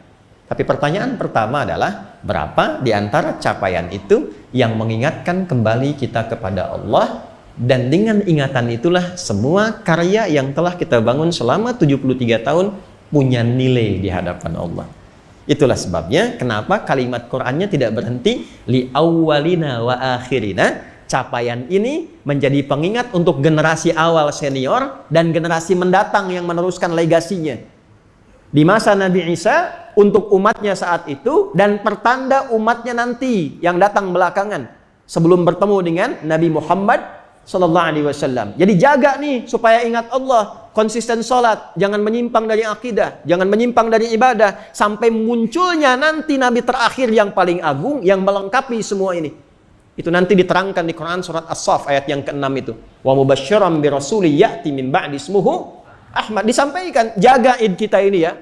Tapi pertanyaan pertama adalah, berapa di antara capaian itu yang mengingatkan kembali kita kepada Allah? Dan dengan ingatan itulah semua karya yang telah kita bangun selama 73 tahun punya nilai di hadapan Allah. Itulah sebabnya kenapa kalimat Qur'annya tidak berhenti li awwalina wa akhirina. Capaian ini menjadi pengingat untuk generasi awal senior dan generasi mendatang yang meneruskan legasinya. Di masa Nabi Isa untuk umatnya saat itu, dan pertanda umatnya nanti yang datang belakangan sebelum bertemu dengan Nabi Muhammad Sallallahu Alaihi Wasallam. Jadi jaga nih supaya ingat Allah. konsisten sholat, jangan menyimpang dari akidah, jangan menyimpang dari ibadah, sampai munculnya nanti Nabi terakhir yang paling agung, yang melengkapi semua ini. Itu nanti diterangkan di Quran surat As-Saff ayat yang ke-6 itu. Wa mubasysyiran bi rasuli ya'ti min ba'di ismuhu Ahmad. Disampaikan, jaga id kita ini ya.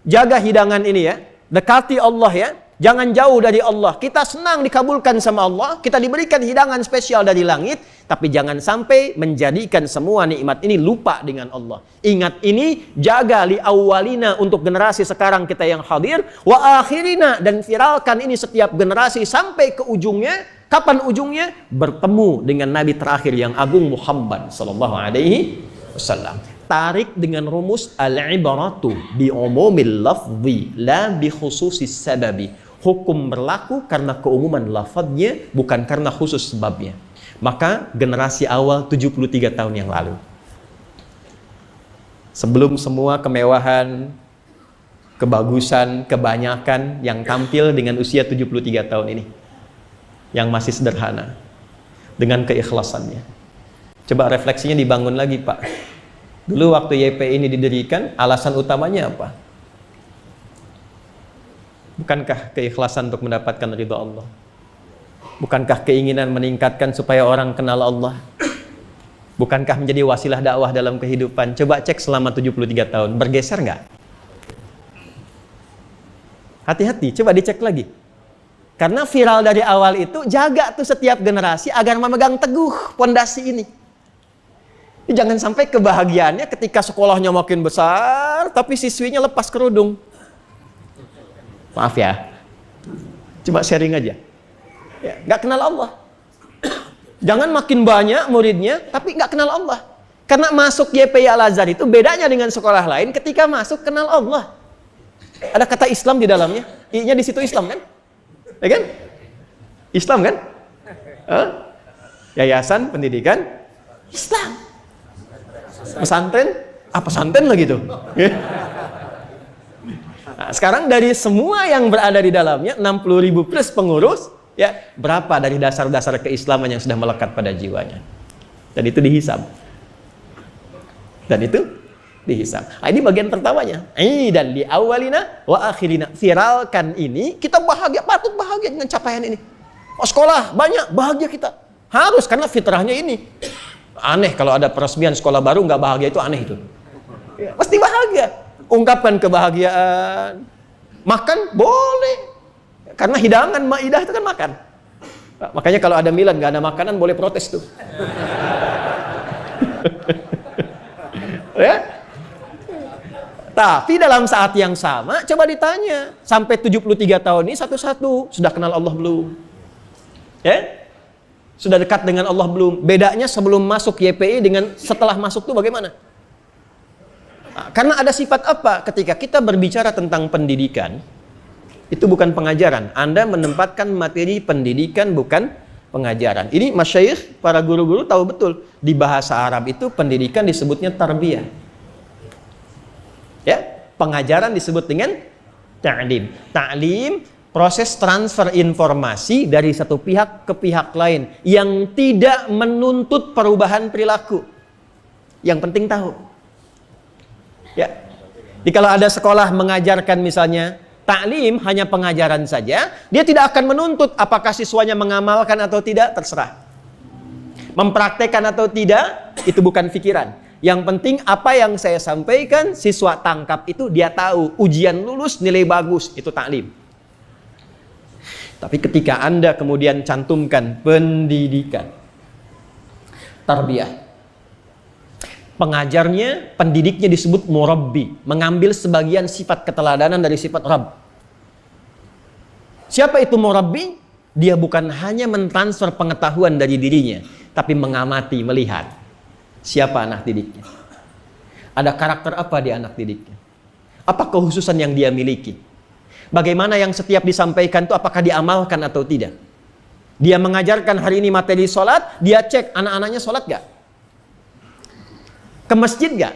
Jaga hidangan ini ya. Dekati Allah ya. Jangan jauh dari Allah. Kita senang dikabulkan sama Allah. Kita diberikan hidangan spesial dari langit. Tapi jangan sampai menjadikan semua nikmat ini lupa dengan Allah. Ingat ini, jaga li awwalina untuk generasi sekarang kita yang hadir. Wa akhirina, dan viralkan ini setiap generasi sampai ke ujungnya. Kapan ujungnya? Bertemu dengan Nabi terakhir yang agung Muhammad sallallahu alaihi wasallam. Tarik dengan rumus al-ibaratu bi umumil lafzi la bi khususis sababi. Hukum berlaku karena keumuman lafadznya, bukan karena khusus sebabnya. Maka generasi awal 73 tahun yang lalu, sebelum semua kemewahan, kebagusan, kebanyakan yang tampil dengan usia 73 tahun ini, yang masih sederhana dengan keikhlasannya. Coba refleksinya dibangun lagi, Pak. Dulu waktu YP ini didirikan, alasan utamanya apa? Bukankah keikhlasan untuk mendapatkan ridha Allah? Bukankah keinginan meningkatkan supaya orang kenal Allah? Bukankah menjadi wasilah dakwah dalam kehidupan? Coba cek selama 73 tahun, bergeser nggak? Hati-hati, coba dicek lagi. Karena viral dari awal itu, jaga tuh setiap generasi agar memegang teguh pondasi ini. Jangan sampai kebahagiaannya ketika sekolahnya makin besar, tapi siswinya lepas kerudung. Maaf ya, coba sharing aja. Ya, nggak kenal Allah. Jangan makin banyak muridnya, tapi nggak kenal Allah. Karena masuk YPI Al-Azhar itu bedanya dengan sekolah lain. Ketika masuk kenal Allah, ada kata Islam di dalamnya. I-nya di situ Islam kan? Ya kan? Islam kan? Yayasan Pendidikan Islam. Pesantren? Pesantren lagi tuh. Nah, sekarang dari semua yang berada di dalamnya, 60.000 plus pengurus, ya berapa dari dasar-dasar keislaman yang sudah melekat pada jiwanya? Dan itu dihisab. Nah, ini bagian pertamanya. Dan di awalina wa akhirina. Viralkan ini, kita bahagia, patut bahagia dengan capaian ini. Oh, sekolah banyak, bahagia kita. Harus, karena fitrahnya ini. Aneh kalau ada peresmian sekolah baru nggak bahagia, itu aneh itu. Ya, pasti bahagia. Ungkapkan kebahagiaan. Makan boleh, karena hidangan maidah itu kan makan. Makanya kalau ada Milan nggak ada makanan boleh protes tuh. Ya. Tapi dalam saat yang sama coba ditanya, sampai 73 tahun ini satu-satu sudah kenal Allah belum? Ya? Sudah dekat dengan Allah belum? Bedanya sebelum masuk YPI dengan setelah masuk tuh bagaimana? Karena ada sifat apa? Ketika kita berbicara tentang pendidikan, itu bukan pengajaran. Anda menempatkan materi pendidikan, bukan pengajaran. Ini masyayikh, para guru-guru tahu betul. Di bahasa Arab itu pendidikan disebutnya tarbiyah. Ya, pengajaran disebut dengan ta'lim. Ta'lim, proses transfer informasi dari satu pihak ke pihak lain yang tidak menuntut perubahan perilaku. Yang penting tahu. Ya, jadi kalau ada sekolah mengajarkan misalnya taklim hanya pengajaran saja, dia tidak akan menuntut apakah siswanya mengamalkan atau tidak, terserah. Mempraktekkan atau tidak, itu bukan pikiran. Yang penting apa yang saya sampaikan, siswa tangkap itu, dia tahu. Ujian lulus, nilai bagus, itu taklim. Tapi ketika Anda kemudian cantumkan pendidikan, tarbiyah, pengajarnya, pendidiknya disebut murabbi, mengambil sebagian sifat keteladanan dari sifat Rabb. Siapa itu murabbi? Dia bukan hanya mentransfer pengetahuan dari dirinya, tapi mengamati, melihat siapa anak didiknya. Ada karakter apa di anak didiknya? Apa kehususan yang dia miliki? Bagaimana yang setiap disampaikan itu apakah diamalkan atau tidak? Dia mengajarkan hari ini materi sholat, dia cek anak-anaknya sholat gak? Ke masjid gak?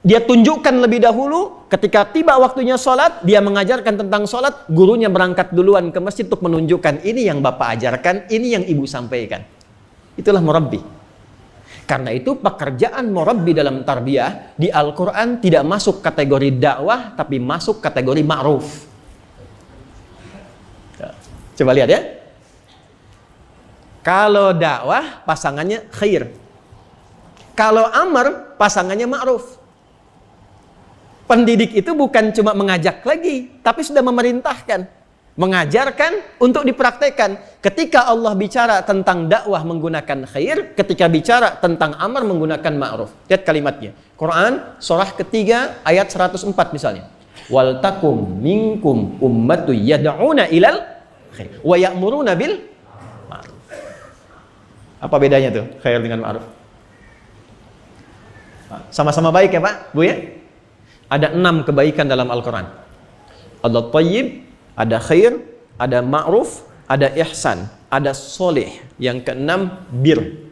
Dia tunjukkan lebih dahulu, ketika tiba waktunya sholat, dia mengajarkan tentang sholat, gurunya berangkat duluan ke masjid untuk menunjukkan ini yang bapak ajarkan, ini yang ibu sampaikan. Itulah murabbi. Karena itu pekerjaan murabbi dalam tarbiyah di Al-Quran tidak masuk kategori dakwah, tapi masuk kategori ma'ruf. Coba lihat ya. Kalau dakwah pasangannya khair. Kalau amar pasangannya ma'ruf. Pendidik itu bukan cuma mengajak lagi, tapi sudah memerintahkan. Mengajarkan untuk dipraktekkan. Ketika Allah bicara tentang dakwah menggunakan khair, ketika bicara tentang amar menggunakan ma'ruf. Lihat kalimatnya. Quran surah ketiga ayat 104 misalnya. Wal takum minkum ummatu yad'una ilal khair wa ya'muruna bil ma'ruf. Apa bedanya tuh khair dengan ma'ruf? Sama-sama baik ya Pak, Bu ya? Ada 6 kebaikan dalam Al-Quran. Ada thayyib, ada khair, ada ma'ruf, ada ihsan, ada soleh. Yang keenam, bir.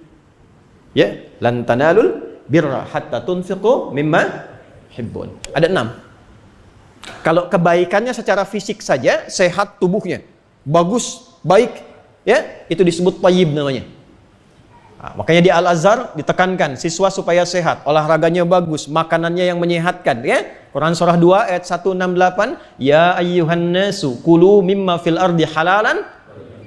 Ya, lan tanalul birra hatta tunfiqu mimma hibbun. Ada 6. Kalau kebaikannya secara fisik saja, sehat tubuhnya, bagus, baik, ya, itu disebut thayyib namanya. Nah, makanya di Al-Azhar ditekankan siswa supaya sehat, olahraganya bagus, makanannya yang menyehatkan, ya. Quran surah 2 ayat 168, ya ayyuhan nasu kulu mimma fil ardi halalan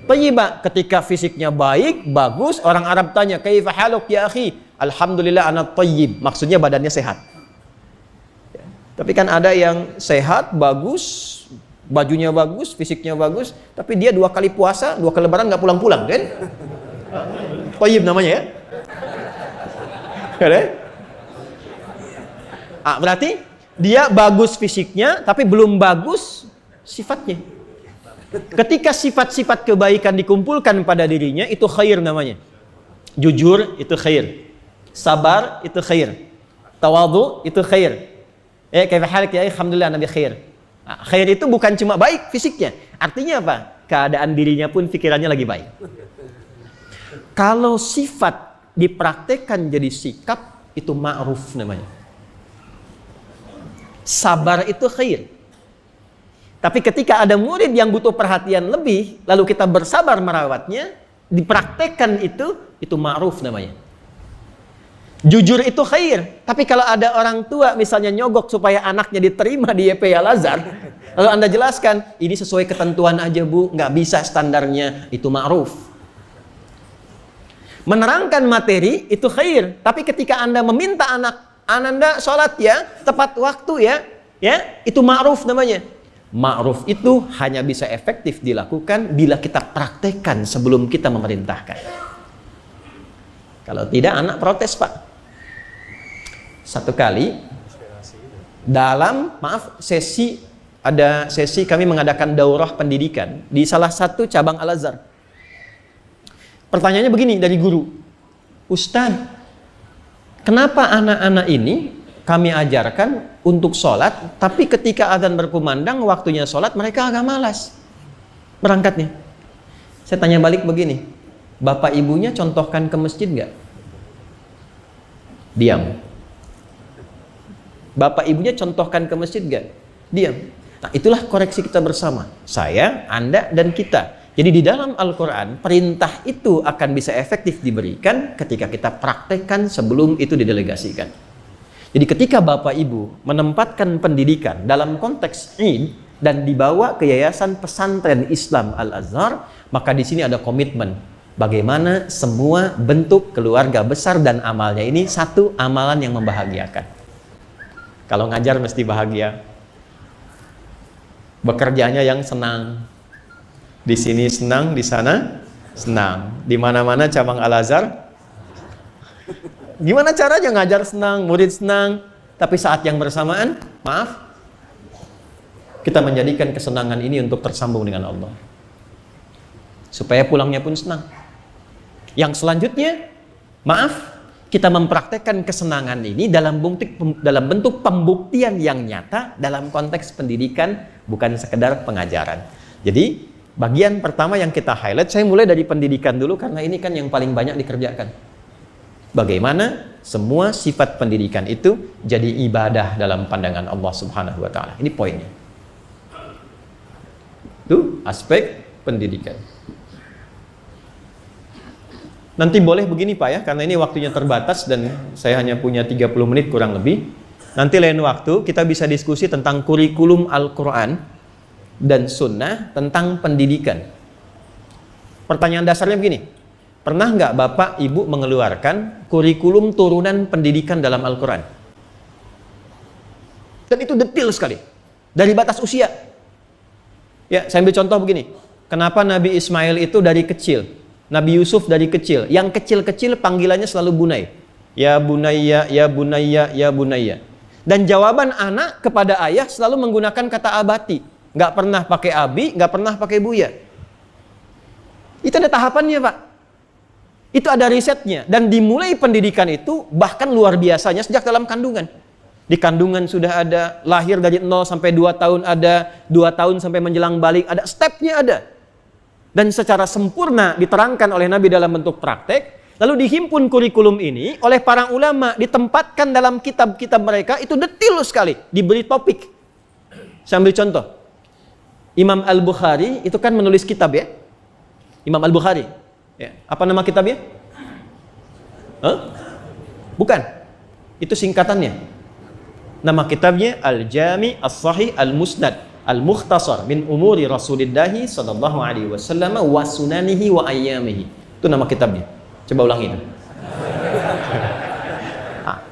thayyiba. Ketika fisiknya baik, bagus, orang Arab tanya, kaifa haluk ya akhi? Alhamdulillah ana thayyib. Maksudnya badannya sehat. Ya. Tapi kan ada yang sehat, bagus, bajunya bagus, fisiknya bagus, tapi dia 2 kali puasa, 2 kali lebaran nggak pulang-pulang, kan? Thayyib namanya ya. Berarti dia bagus fisiknya tapi belum bagus sifatnya. Ketika sifat-sifat kebaikan dikumpulkan pada dirinya, itu khair namanya. Jujur itu khair. Sabar itu khair. Tawadhu itu khair. Kaifa halik ya? Alhamdulillah nabi khair. Khair itu bukan cuma baik fisiknya. Artinya apa? Keadaan dirinya pun pikirannya lagi baik. Kalau sifat dipraktekkan jadi sikap, itu ma'ruf namanya. Sabar itu khair. Tapi ketika ada murid yang butuh perhatian lebih, lalu kita bersabar merawatnya, dipraktekkan itu ma'ruf namanya. Jujur itu khair. Tapi kalau ada orang tua misalnya nyogok supaya anaknya diterima di YP Al-Azhar, lalu Anda jelaskan, ini sesuai ketentuan aja Bu, nggak bisa standarnya, itu ma'ruf. Menerangkan materi itu khair, tapi ketika Anda meminta anak Anda sholat ya, tepat waktu ya, itu ma'ruf namanya. Ma'ruf itu hanya bisa efektif dilakukan bila kita praktekkan sebelum kita memerintahkan. Kalau tidak, anak protes Pak. Satu kali dalam ada sesi kami mengadakan daurah pendidikan di salah satu cabang Al-Azhar. Pertanyaannya begini dari guru, Ustaz, kenapa anak-anak ini kami ajarkan untuk sholat, tapi ketika adzan berkumandang waktunya sholat mereka agak malas berangkatnya? Saya tanya balik begini, bapak ibunya contohkan ke masjid nggak? Diam. Bapak ibunya contohkan ke masjid nggak? Diam. Nah, itulah koreksi kita bersama, saya, Anda, dan kita. Jadi di dalam Al-Quran, perintah itu akan bisa efektif diberikan ketika kita praktekkan sebelum itu didelegasikan. Jadi ketika Bapak Ibu menempatkan pendidikan dalam konteks Id dan dibawa ke Yayasan Pesantren Islam Al-Azhar, maka di sini ada komitmen bagaimana semua bentuk keluarga besar dan amalnya ini satu amalan yang membahagiakan. Kalau ngajar mesti bahagia, bekerjanya yang senang. Di sini senang, di sana senang. Di mana-mana cabang Al-Azhar. Gimana caranya ngajar senang, murid senang, tapi saat yang bersamaan, maaf, kita menjadikan kesenangan ini untuk tersambung dengan Allah. Supaya pulangnya pun senang. Yang selanjutnya, maaf, kita mempraktekkan kesenangan ini dalam bentuk pembuktian yang nyata dalam konteks pendidikan, bukan sekedar pengajaran. Jadi, bagian pertama yang kita highlight, saya mulai dari pendidikan dulu karena ini kan yang paling banyak dikerjakan. Bagaimana semua sifat pendidikan itu jadi ibadah dalam pandangan Allah Subhanahu wa taala. Ini poinnya. Itu aspek pendidikan. Nanti boleh begini Pak ya, karena ini waktunya terbatas dan saya hanya punya 30 menit kurang lebih. Nanti lain waktu kita bisa diskusi tentang kurikulum Al-Quran dan Sunnah tentang pendidikan. Pertanyaan dasarnya begini, pernah nggak Bapak Ibu mengeluarkan kurikulum turunan pendidikan dalam Al-Quran? Dan itu detail sekali, dari batas usia. Ya, saya ambil contoh begini, kenapa Nabi Ismail itu dari kecil, Nabi Yusuf dari kecil, yang kecil-kecil panggilannya selalu bunai. Ya bunayya, ya bunayya, ya bunayya. Dan jawaban anak kepada ayah selalu menggunakan kata abati. Nggak pernah pakai abi, nggak pernah pakai buya. Itu ada tahapannya Pak. Itu ada risetnya. Dan dimulai pendidikan itu bahkan luar biasanya sejak dalam kandungan. Di kandungan sudah ada, lahir dari 0 sampai 2 tahun ada, 2 tahun sampai menjelang balik ada, stepnya ada. Dan secara sempurna diterangkan oleh Nabi dalam bentuk praktek. Lalu dihimpun kurikulum ini oleh para ulama, ditempatkan dalam kitab-kitab mereka, itu detail sekali, diberi topik. Saya ambil contoh. Imam Al-Bukhari itu kan menulis kitab ya. Imam Al-Bukhari. Ya. Apa nama kitabnya? Bukan. Itu singkatannya. Nama kitabnya Al-Jami As-Sahih Al-Musnad Al-Mukhtasar min umuri Rasulillahi sallallahu alaihi wasallam wa sunanihi wa ayyamihi. Itu nama kitabnya. Coba ulangi itu.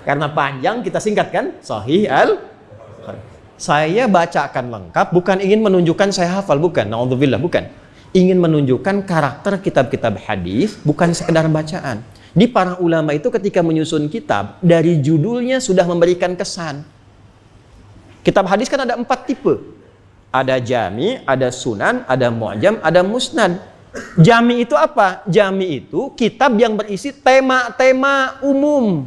Karena panjang kita singkatkan Sahih Al-Bukhari. Saya bacakan lengkap bukan ingin menunjukkan saya hafal, bukan. Na'udzubillah, bukan. Ingin menunjukkan karakter kitab-kitab hadis, bukan sekedar bacaan. Di para ulama itu ketika menyusun kitab, dari judulnya sudah memberikan kesan. Kitab hadis kan ada 4 tipe. Ada jami, ada sunan, ada mu'jam, ada musnad. Jami itu apa? Jami itu kitab yang berisi tema-tema umum.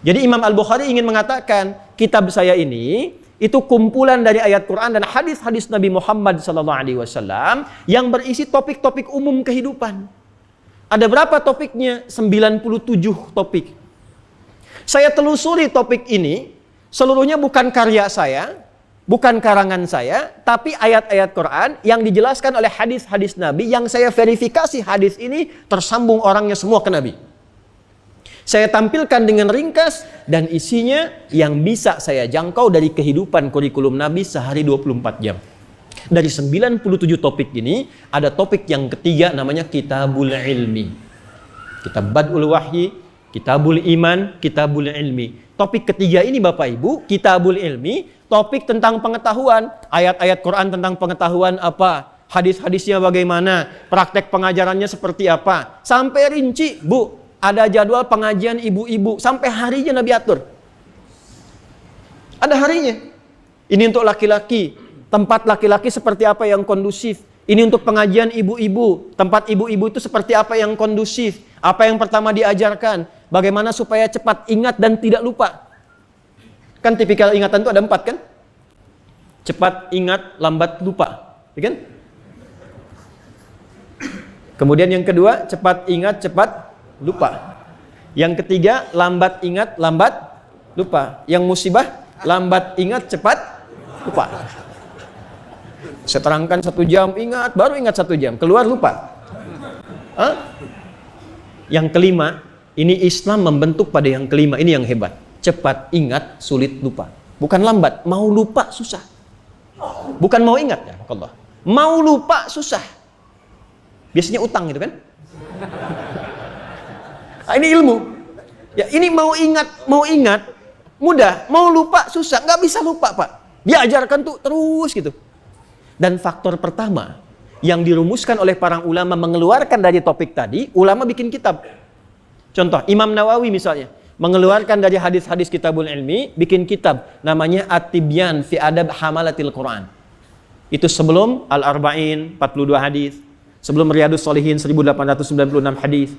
Jadi Imam Al-Bukhari ingin mengatakan, kitab saya ini itu kumpulan dari ayat Quran dan hadis-hadis Nabi Muhammad SAW yang berisi topik-topik umum kehidupan. Ada berapa topiknya? 97 topik. Saya telusuri topik ini, seluruhnya bukan karya saya, bukan karangan saya, tapi ayat-ayat Quran yang dijelaskan oleh hadis-hadis Nabi yang saya verifikasi hadis ini tersambung orangnya semua ke Nabi. Saya tampilkan dengan ringkas dan isinya yang bisa saya jangkau dari kehidupan kurikulum Nabi sehari 24 jam. Dari 97 topik ini, ada topik yang ketiga namanya Kitabul Ilmi. Kitab Bad'ul Wahyi, Kitabul Iman, Kitabul Ilmi. Topik ketiga ini Bapak Ibu, Kitabul Ilmi, topik tentang pengetahuan, ayat-ayat Quran tentang pengetahuan apa, hadis-hadisnya bagaimana, praktek pengajarannya seperti apa, sampai rinci, Bu, ada jadwal pengajian ibu-ibu, sampai harinya Nabi atur. Ada harinya. Ini untuk laki-laki, tempat laki-laki seperti apa yang kondusif. Ini untuk pengajian ibu-ibu, tempat ibu-ibu itu seperti apa yang kondusif. Apa yang pertama diajarkan, bagaimana supaya cepat ingat dan tidak lupa. Kan tipikal ingatan itu ada 4 kan? Cepat ingat, lambat lupa, ya kan? Kemudian yang kedua, cepat ingat, cepat lupa. Yang ketiga, lambat ingat, lambat lupa. Yang musibah, lambat ingat, cepat lupa. Saya terangkan 1 jam, ingat, baru ingat 1 jam, keluar lupa. Yang kelima, ini Islam membentuk pada yang kelima, ini yang hebat. Cepat ingat, sulit lupa. Bukan lambat, mau lupa susah. Bukan mau ingat, ya Allah. Mau lupa susah. Biasanya utang gitu kan? Ini ilmu. Ya, ini mau ingat mudah, mau lupa susah, nggak bisa lupa Pak. Diajarkan tuh terus gitu. Dan faktor pertama yang dirumuskan oleh para ulama mengeluarkan dari topik tadi, ulama bikin kitab. Contoh, Imam Nawawi misalnya, mengeluarkan dari hadis-hadis Kitabul Ilmi, bikin kitab namanya At-Tibyan fi Adab Hamalatil Quran. Itu sebelum Al-Arba'in 42 hadis, sebelum Riyadus Shalihin 1896 hadis,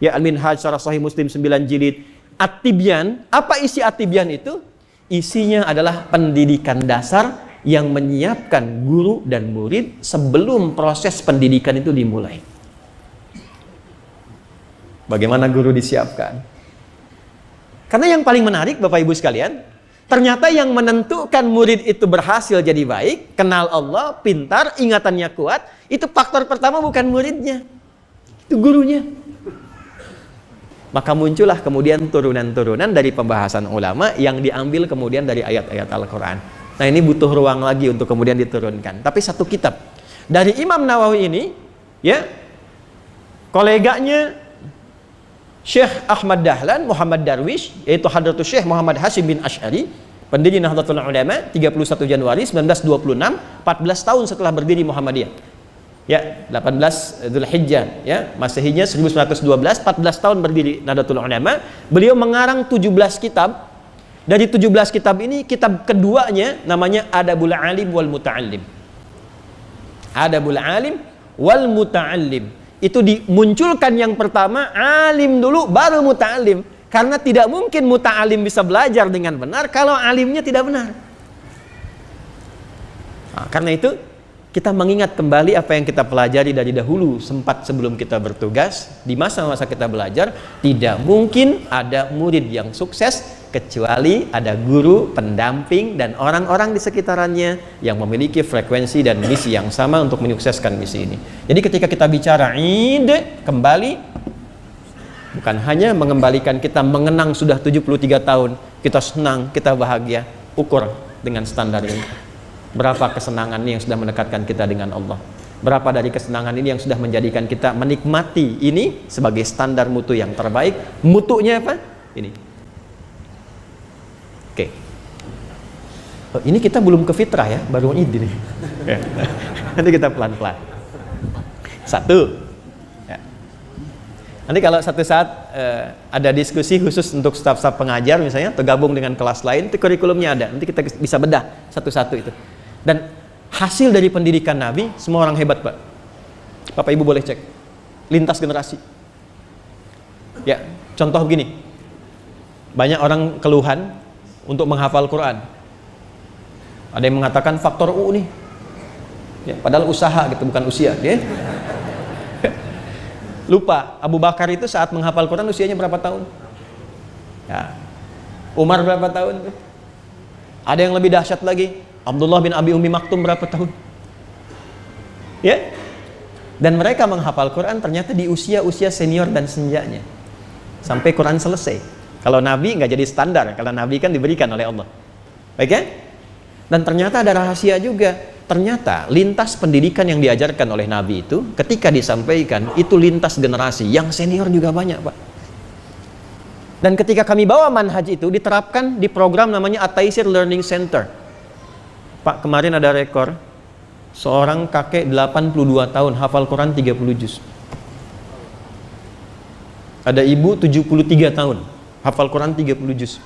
ya Al-Minhaj Syarah Sahih Muslim 9 jilid. At-Tibyan, apa isi At-Tibyan itu? Isinya adalah pendidikan dasar yang menyiapkan guru dan murid sebelum proses pendidikan itu dimulai. Bagaimana guru disiapkan? Karena yang paling menarik Bapak Ibu sekalian, ternyata yang menentukan murid itu berhasil jadi baik, kenal Allah, pintar, ingatannya kuat, itu faktor pertama bukan muridnya, itu gurunya. Maka muncullah kemudian turunan-turunan dari pembahasan ulama yang diambil kemudian dari ayat-ayat Al-Quran. Nah, ini butuh ruang lagi untuk kemudian diturunkan. Tapi satu kitab dari Imam Nawawi ini, ya, koleganya Syekh Ahmad Dahlan, Muhammad Darwish, yaitu Hadratus Syekh Muhammad Hashim bin Asy'ari, pendiri Nahdlatul Ulama, 31 Januari 1926, 14 tahun setelah berdiri Muhammadiyah. Ya, 18 Dzulhijjah, ya, Masehinya 1912, 14 tahun berdiri Nahdlatul Ulama. Beliau mengarang 17 kitab. Dari 17 kitab ini, kitab keduanya namanya Adabul Alim wal Muta'allim. Adabul Alim wal Muta'allim. Itu dimunculkan yang pertama alim dulu baru muta'allim, karena tidak mungkin muta'allim bisa belajar dengan benar kalau alimnya tidak benar. Nah, karena itu kita mengingat kembali apa yang kita pelajari dari dahulu sempat sebelum kita bertugas. Di masa-masa kita belajar, tidak mungkin ada murid yang sukses kecuali ada guru, pendamping, dan orang-orang di sekitarannya yang memiliki frekuensi dan misi yang sama untuk menyukseskan misi ini. Jadi ketika kita bicara ide kembali, bukan hanya mengembalikan kita mengenang sudah 73 tahun, kita senang, kita bahagia, ukur dengan standar ini. Berapa kesenangan ini yang sudah mendekatkan kita dengan Allah? Berapa dari kesenangan ini yang sudah menjadikan kita menikmati ini sebagai standar mutu yang terbaik? Mutunya apa? Ini. Oke. Oh, ini kita belum ke fitrah ya, baru id ini. Nanti kita pelan-pelan. Satu. Ya. Nanti kalau satu saat ada diskusi khusus untuk staf-staf pengajar misalnya, tergabung dengan kelas lain, itu kurikulumnya ada. Nanti kita bisa bedah satu-satu itu. Dan hasil dari pendidikan Nabi, semua orang hebat, Pak. Bapak Ibu boleh cek. Lintas generasi. Ya, contoh begini. Banyak orang keluhan untuk menghafal Quran. Ada yang mengatakan faktor U nih. Ya, padahal usaha gitu, bukan usia. Ya. Lupa, Abu Bakar itu saat menghafal Quran usianya berapa tahun? Ya. Umar berapa tahun? Ada yang lebih dahsyat lagi. Abdullah bin Abi Ummi Maktum berapa tahun? Ya. Dan mereka menghafal Quran ternyata di usia-usia senior dan senjanya. Sampai Quran selesai. Kalau Nabi nggak jadi standar, kalau Nabi kan diberikan oleh Allah. Baik ya? Dan ternyata ada rahasia juga. Ternyata lintas pendidikan yang diajarkan oleh Nabi itu ketika disampaikan itu lintas generasi, yang senior juga banyak, Pak. Dan ketika kami bawa manhaj itu diterapkan di program namanya At-Taisir Learning Center. Pak, kemarin ada rekor seorang kakek 82 tahun hafal Quran 30 juz. Ada ibu 73 tahun hafal Quran 30 juz.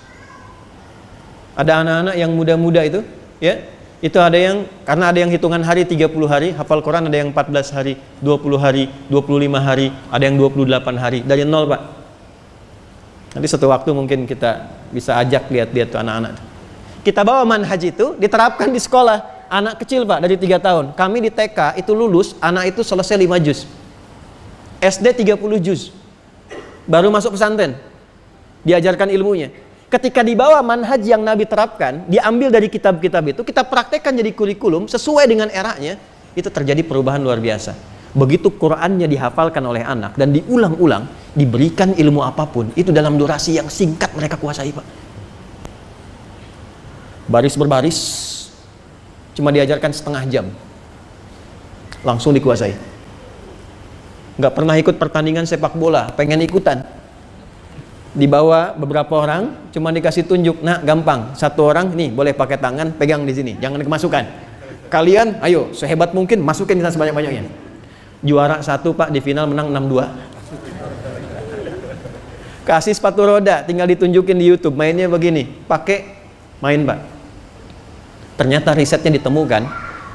Ada anak-anak yang muda-muda itu, ya. Itu ada yang, karena ada yang hitungan hari 30 hari hafal Quran, ada yang 14 hari, 20 hari, 25 hari, ada yang 28 hari, dari nol, Pak. Nanti suatu waktu mungkin kita bisa ajak lihat-lihat tuh anak-anak. Kita bawa manhaj itu diterapkan di sekolah. Anak kecil, Pak, dari 3 tahun. Kami di TK itu lulus, anak itu selesai 5 juz. SD 30 juz. Baru masuk pesantren. Diajarkan ilmunya. Ketika dibawa manhaj yang Nabi terapkan, diambil dari kitab-kitab itu, kita praktekkan jadi kurikulum sesuai dengan eranya, itu terjadi perubahan luar biasa. Begitu Qur'annya dihafalkan oleh anak dan diulang-ulang, diberikan ilmu apapun, itu dalam durasi yang singkat mereka kuasai, Pak. Baris berbaris, cuma diajarkan setengah jam, langsung dikuasai. Nggak pernah ikut pertandingan sepak bola, pengen ikutan. Dibawa beberapa orang, cuma dikasih tunjuk, nah gampang, satu orang nih boleh pakai tangan, pegang di sini, jangan kemasukan. Kalian, ayo sehebat mungkin masukin kita sebanyak-banyaknya. Juara 1, Pak, di final menang 6-2. Kasih sepatu roda, tinggal ditunjukin di YouTube, mainnya begini, pakai, main, Pak. Ternyata risetnya ditemukan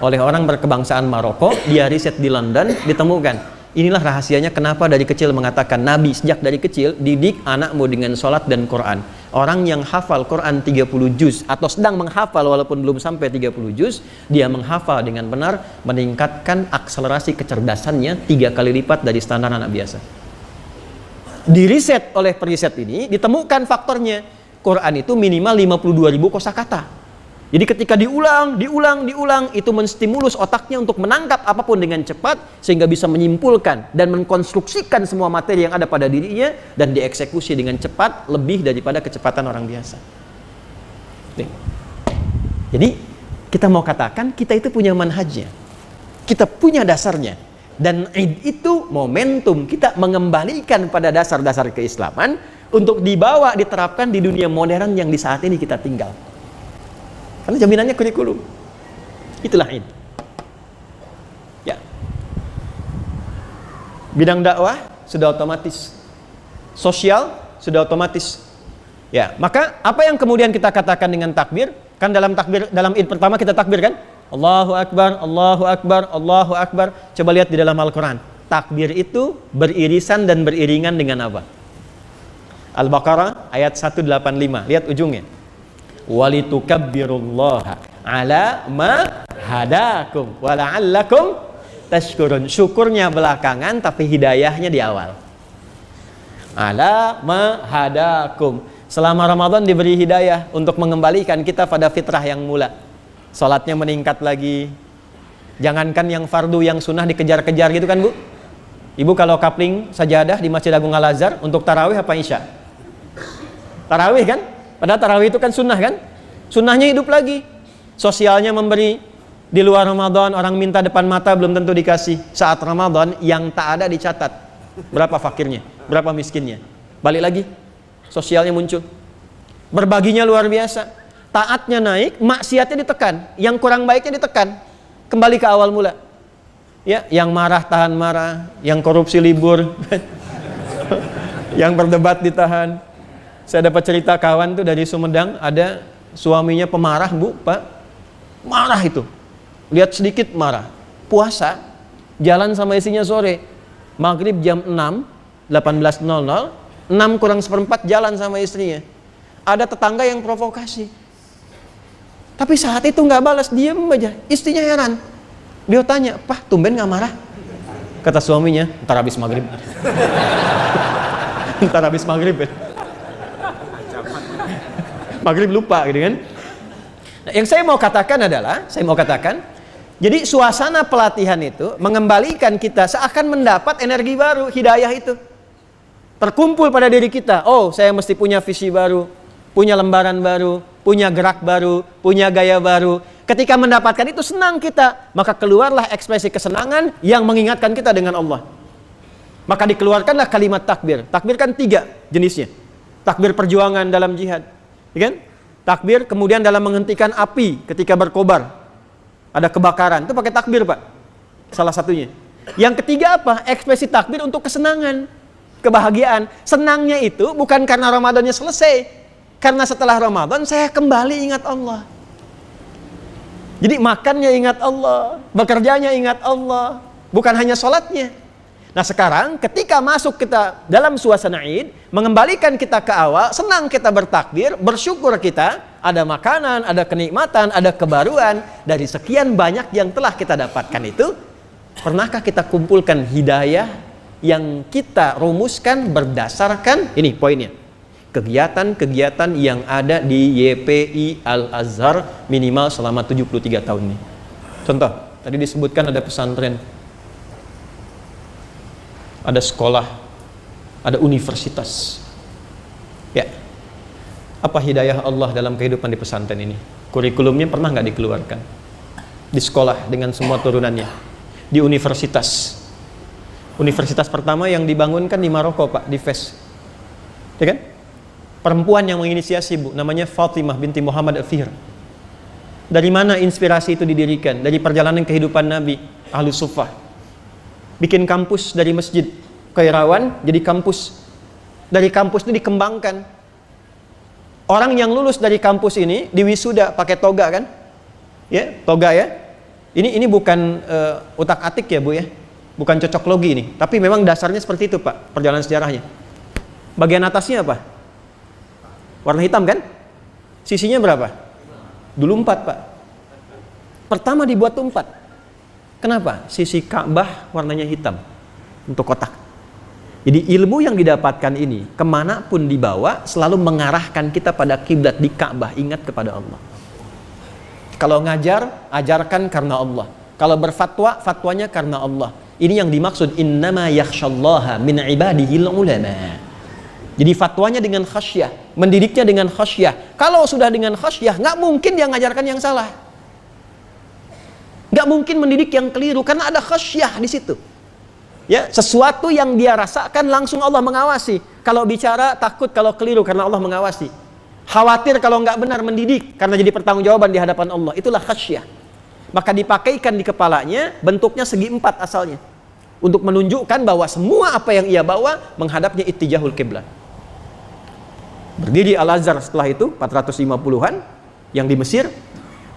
oleh orang berkebangsaan Maroko, dia riset di London, ditemukan. Inilah rahasianya kenapa dari kecil mengatakan Nabi sejak dari kecil didik anakmu dengan sholat dan Quran. Orang yang hafal Quran 30 juz atau sedang menghafal walaupun belum sampai 30 juz, dia menghafal dengan benar, meningkatkan akselerasi kecerdasannya 3 kali lipat dari standar anak biasa. Diriset oleh periset ini ditemukan faktornya. Quran itu minimal 52.000 kosakata. Jadi ketika diulang, itu menstimulus otaknya untuk menangkap apapun dengan cepat, sehingga bisa menyimpulkan dan mengkonstruksikan semua materi yang ada pada dirinya, dan dieksekusi dengan cepat, lebih daripada kecepatan orang biasa. Jadi, kita mau katakan, kita itu punya manhajnya. Kita punya dasarnya. Dan Id itu momentum kita mengembalikan pada dasar-dasar keislaman, untuk dibawa, diterapkan di dunia modern yang di saat ini kita tinggal. Karena jaminannya kurikulum. Itulah Id. Ya. Bidang dakwah sudah otomatis. Sosial sudah otomatis. Ya, maka apa yang kemudian kita katakan dengan takbir? Kan dalam takbir, dalam Id pertama kita takbir kan? Allahu Akbar, Allahu Akbar, Allahu Akbar. Coba lihat di dalam Al-Quran. Takbir itu beririsan dan beriringan dengan apa? Al-Baqarah ayat 185. Lihat ujungnya. Walitukabbirullaha ala ma hadakum wa la'allakum tashkurun. Syukurnya belakangan tapi hidayahnya di awal. Ala ma hadakum. Selama Ramadan diberi hidayah untuk mengembalikan kita pada fitrah yang mula. Salatnya meningkat lagi. Jangankan yang fardu, yang sunnah dikejar-kejar gitu kan, Bu? Ibu kalau kapling sajadah di Masjid Agung Al-Azhar untuk tarawih apa isya? Tarawih kan? Padahal tarawih itu kan sunnah kan? Sunnahnya hidup lagi. Sosialnya memberi. Di luar Ramadan orang minta depan mata belum tentu dikasih. Saat Ramadan yang tak ada dicatat. Berapa fakirnya? Berapa miskinnya? Balik lagi. Sosialnya muncul. Berbaginya luar biasa. Taatnya naik, maksiatnya ditekan. Yang kurang baiknya ditekan. Kembali ke awal mula. Ya, yang marah tahan marah, yang korupsi libur. Yang berdebat ditahan. Saya dapat cerita kawan tuh dari Sumedang, ada suaminya pemarah, Bu, Pak. Marah itu. Lihat sedikit marah. Puasa, jalan sama istrinya sore. Maghrib jam 6, 18.00, 6 kurang seperempat jalan sama istrinya. Ada tetangga yang provokasi. Tapi saat itu nggak balas, diem aja. Istrinya heran. Dia tanya, "Pak, tumben nggak marah?" Kata suaminya, "Ntar habis maghrib." Ntar habis maghrib ya. Maghrib lupa gitu kan. Nah, yang saya mau katakan, jadi suasana pelatihan itu mengembalikan kita seakan mendapat energi baru, hidayah itu terkumpul pada diri kita. Oh, saya mesti punya visi baru, punya lembaran baru, punya gerak baru, punya gaya baru. Ketika mendapatkan itu senang kita, maka keluarlah ekspresi kesenangan yang mengingatkan kita dengan Allah. Maka dikeluarkanlah kalimat takbir. Takbir kan 3 jenisnya. Takbir perjuangan dalam jihad, ya kan? Takbir kemudian dalam menghentikan api ketika berkobar, ada kebakaran, itu pakai takbir, Pak. Salah satunya. Yang ketiga apa? Ekspresi takbir untuk kesenangan, kebahagiaan. Senangnya itu bukan karena Ramadannya selesai, karena setelah Ramadan saya kembali ingat Allah. Jadi makannya ingat Allah, bekerjanya ingat Allah, bukan hanya sholatnya. Nah sekarang ketika masuk kita dalam suasana Id, mengembalikan kita ke awal, senang kita bertakbir, bersyukur kita, ada makanan, ada kenikmatan, ada kebaruan, dari sekian banyak yang telah kita dapatkan itu, pernahkah kita kumpulkan hidayah yang kita rumuskan berdasarkan, ini poinnya, kegiatan-kegiatan yang ada di YPI Al-Azhar minimal selama 73 tahun ini. Contoh, tadi disebutkan ada pesantren, ada sekolah, ada universitas. Ya, apa hidayah Allah dalam kehidupan di pesantren ini? Kurikulumnya pernah nggak dikeluarkan? Di sekolah dengan semua turunannya, di universitas. Universitas pertama yang dibangunkan di Maroko, Pak, di Fes, ya kan? Perempuan yang menginisiasi, Bu, namanya Fatimah binti Muhammad Al-Fihr. Dari mana inspirasi itu didirikan? Dari perjalanan kehidupan Nabi, Ahlus Suffah. Bikin kampus dari masjid Kairawan jadi kampus. Dari kampus itu dikembangkan. Orang yang lulus dari kampus ini diwisuda pakai toga kan? Ya, toga ya. Ini bukan utak-atik ya, Bu ya. Bukan cocok logi ini, tapi memang dasarnya seperti itu, Pak, perjalanan sejarahnya. Bagian atasnya apa? Warna hitam kan? Sisinya berapa? Dulu 4, Pak. Pertama dibuat 4. Kenapa? Sisi Ka'bah warnanya hitam untuk kotak. Jadi ilmu yang didapatkan ini kemanapun dibawa selalu mengarahkan kita pada kiblat di Ka'bah, ingat kepada Allah. Kalau ngajar, ajarkan karena Allah. Kalau berfatwa, fatwanya karena Allah. Ini yang dimaksud innama yakhsyallaha min ibadihil ulama. Jadi fatwanya dengan khasyah, mendidiknya dengan khasyah. Kalau sudah dengan khasyah, nggak mungkin dia ngajarkan yang salah. Nggak mungkin mendidik yang keliru karena ada khasyah di situ. Ya, sesuatu yang dia rasakan langsung Allah mengawasi. Kalau bicara takut kalau keliru karena Allah mengawasi. Khawatir kalau nggak benar mendidik karena jadi pertanggungjawaban di hadapan Allah. Itulah khasyah. Maka dipakaikan di kepalanya, bentuknya segi empat asalnya, untuk menunjukkan bahwa semua apa yang ia bawa menghadapnya ittijahul qiblat. Berdiri Al-Azhar setelah itu 450-an yang di Mesir,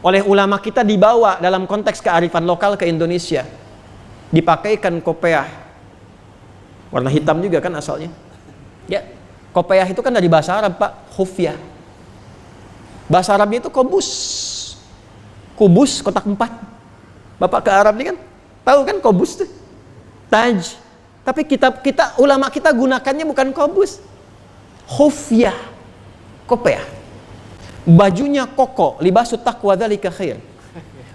oleh ulama kita dibawa dalam konteks kearifan lokal ke Indonesia, dipakaikan kopiah warna hitam juga kan asalnya ya. Kopiah itu kan dari bahasa Arab Pak, khufyah. Bahasa Arabnya itu kubus kotak 4. Bapak ke Arab ini kan tahu kan kubus tuh, taj. Tapi kita ulama kita gunakannya bukan kubus, khufyah, kopiah. Bajunya koko, libasut taqwa dzalika khair.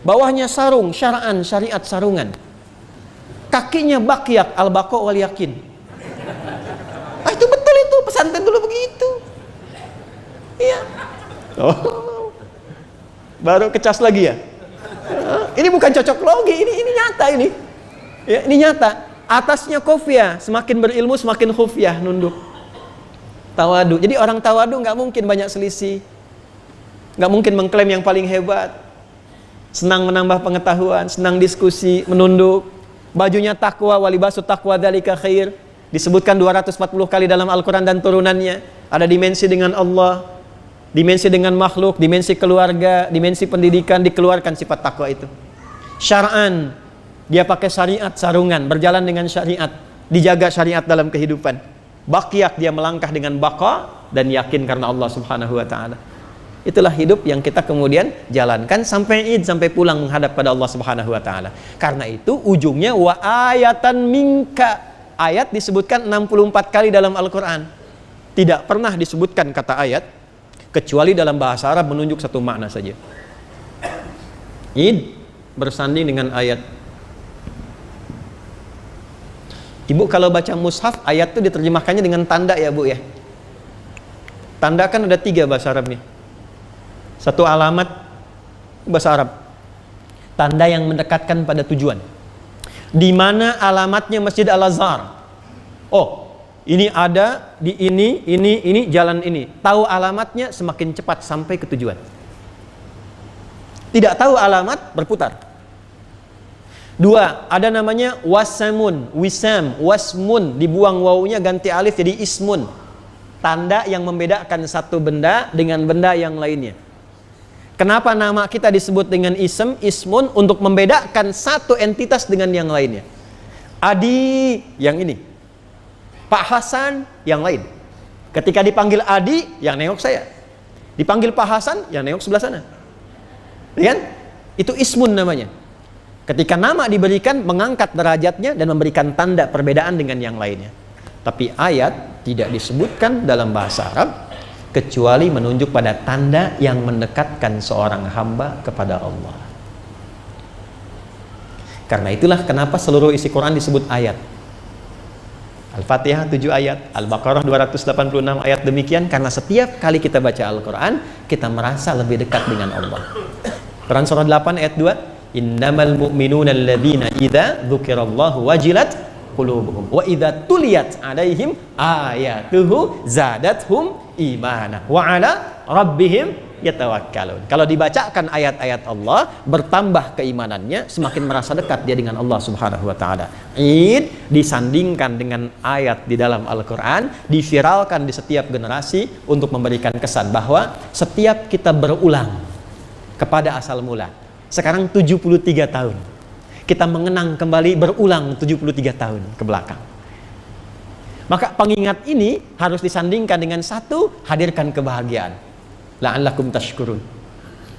Bawahnya sarung, syara'an, syariat sarungan. Kakinya baqiyak, al-baqa wal yakin. Ah, itu betul itu, pesantren dulu begitu. Iya. Oh. Baru kecas lagi ya. Ini bukan cocok logi, ini nyata ini. Ya, ini nyata. Atasnya khufyah, semakin berilmu semakin khufyah, nunduk. Tawadu. Jadi orang tawadu nggak mungkin banyak selisih. Nggak mungkin mengklaim yang paling hebat. Senang menambah pengetahuan, senang diskusi, menunduk. Bajunya takwa, walibasu takwa dzalika khair. Disebutkan 240 kali dalam Al-Quran dan turunannya. Ada dimensi dengan Allah, dimensi dengan makhluk, dimensi keluarga, dimensi pendidikan, dikeluarkan sifat takwa itu. Syar'an, dia pakai syariat sarungan, berjalan dengan syariat, dijaga syariat dalam kehidupan. Baqiyak, dia melangkah dengan baqa dan yakin karena Allah Subhanahu wa taala. Itulah hidup yang kita kemudian jalankan sampai Id, sampai pulang menghadap pada Allah Subhanahu wa taala. Karena itu ujungnya wa ayatan minka. Ayat disebutkan 64 kali dalam Al-Qur'an. Tidak pernah disebutkan kata ayat kecuali dalam bahasa Arab menunjuk satu makna saja. Id bersanding dengan ayat. Ibu kalau baca mushaf, ayat itu diterjemahkannya dengan tanda ya Bu ya. Tanda kan ada 3 bahasa Arab nih. Satu alamat bahasa Arab, tanda yang mendekatkan pada tujuan. Di mana alamatnya Masjid Al-Azhar? Oh, ini ada di ini jalan ini. Tahu alamatnya semakin cepat sampai ke tujuan. Tidak tahu alamat berputar. 2, ada namanya wasamun, wisam, wasmun, dibuang wawunya ganti alif jadi ismun. Tanda yang membedakan satu benda dengan benda yang lainnya. Kenapa nama kita disebut dengan ismun? Untuk membedakan satu entitas dengan yang lainnya. Adi yang ini, Pak Hasan yang lain. Ketika dipanggil Adi, yang nengok saya. Dipanggil Pak Hasan, yang nengok sebelah sana. Lihat, itu ismun namanya. Ketika nama diberikan, mengangkat derajatnya dan memberikan tanda perbedaan dengan yang lainnya. Tapi ayat tidak disebutkan dalam bahasa Arab kecuali menunjuk pada tanda yang mendekatkan seorang hamba kepada Allah. Karena itulah kenapa seluruh isi Quran disebut ayat. Al-Fatihah 7 ayat, Al-Baqarah 286 ayat demikian, karena setiap kali kita baca Al-Quran kita merasa lebih dekat dengan Allah. Quran surah 8 ayat 2, innamal mu'minuna alladzina idza dzukirallahu wajilat qulubuhum wa idza tuliyat alaihim ayatuhu zadathum imana wa ala rabbihim yatawakkalun. Kalau dibacakan ayat-ayat Allah, bertambah keimanannya, semakin merasa dekat dia dengan Allah Subhanahu wa taala. Id disandingkan dengan ayat di dalam Al-Qur'an, diviralkan di setiap generasi untuk memberikan kesan bahwa setiap kita berulang kepada asal mula. Sekarang 73 tahun. Kita mengenang kembali berulang 73 tahun ke belakang. Maka pengingat ini harus disandingkan dengan satu, hadirkan kebahagiaan. La'allakum tashkurun.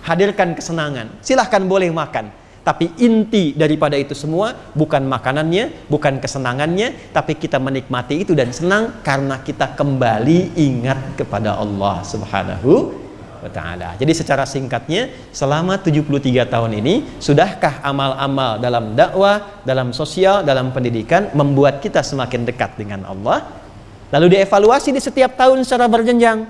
Hadirkan kesenangan. Silahkan boleh makan. Tapi inti daripada itu semua bukan makanannya, bukan kesenangannya, tapi kita menikmati itu dan senang karena kita kembali ingat kepada Allah Subhanahu wa wa ta'ala. Jadi secara singkatnya, selama 73 tahun ini, sudahkah amal-amal dalam dakwah, dalam sosial, dalam pendidikan membuat kita semakin dekat dengan Allah? Lalu dievaluasi di setiap tahun secara berjenjang.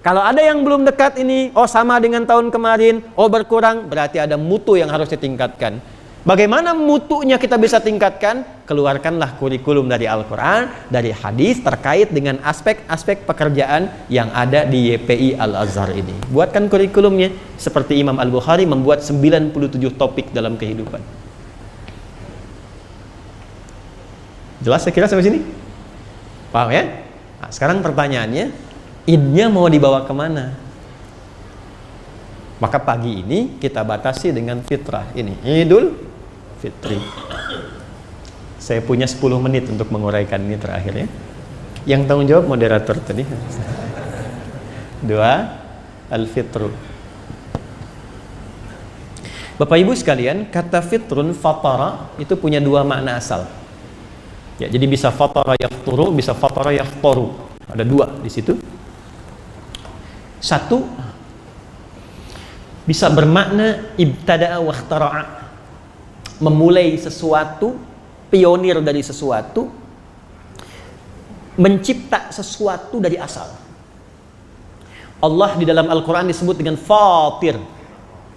Kalau ada yang belum dekat ini, oh sama dengan tahun kemarin, oh berkurang, berarti ada mutu yang harus ditingkatkan. Bagaimana mutunya kita bisa tingkatkan? Keluarkanlah kurikulum dari Al-Quran, dari hadis terkait dengan aspek-aspek pekerjaan yang ada di YPI Al-Azhar ini. Buatkan kurikulumnya seperti Imam Al-Bukhari membuat 97 topik dalam kehidupan. Jelas saya kira sampai sini? Paham ya? Nah, sekarang pertanyaannya, idnya mau dibawa kemana? Maka pagi ini kita batasi dengan fitrah ini, Idul Fitri. Saya punya 10 menit untuk menguraikan ini terakhir ya. Yang tanggung jawab moderator tadi. 2. Al-Fitru. Bapak Ibu sekalian, kata fitrun, fatara itu punya 2 makna asal. Ya, jadi bisa fatara yafturu, bisa fatara yaftaru. Ada 2 di situ. 1 bisa bermakna ibtada'a wa ikhtara'a, memulai sesuatu, pionir dari sesuatu, mencipta sesuatu dari asal. Allah di dalam Al-Quran disebut dengan Fatir,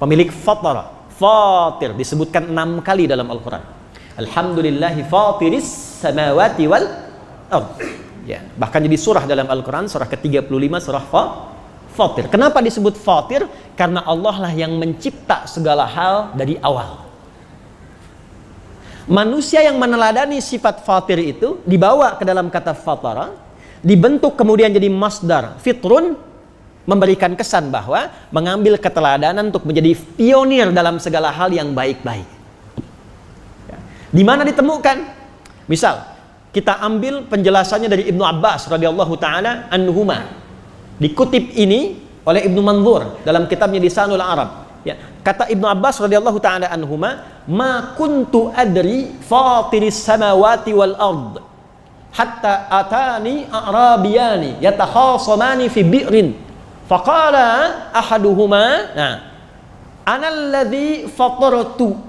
pemilik fatara. Fatir disebutkan 6 kali dalam Al-Quran. Alhamdulillahi fatiris samawati wal ardh. Ya, bahkan jadi surah dalam Al-Quran, surah ke-35, surah Fatir. Kenapa disebut Fatir? Karena Allah lah yang mencipta segala hal dari awal. Manusia yang meneladani sifat fatir itu dibawa ke dalam kata fatara, dibentuk kemudian jadi masdar fitrun, memberikan kesan bahwa mengambil keteladanan untuk menjadi pionir dalam segala hal yang baik-baik. Ya. Di mana ditemukan? Misal, kita ambil penjelasannya dari Ibnu Abbas radhiyallahu taala anhuma. Dikutip ini oleh Ibnu Manzur dalam kitabnya Lisanul Arab. Ya, kata Ibnu Abbas radhiyallahu taala anhuma, "Ma kuntu adri fatiris samawati wal ard hatta atani a'rabiyani yatakhasamani fi bi'rin faqala ahaduhuma ana alladhi fatartu."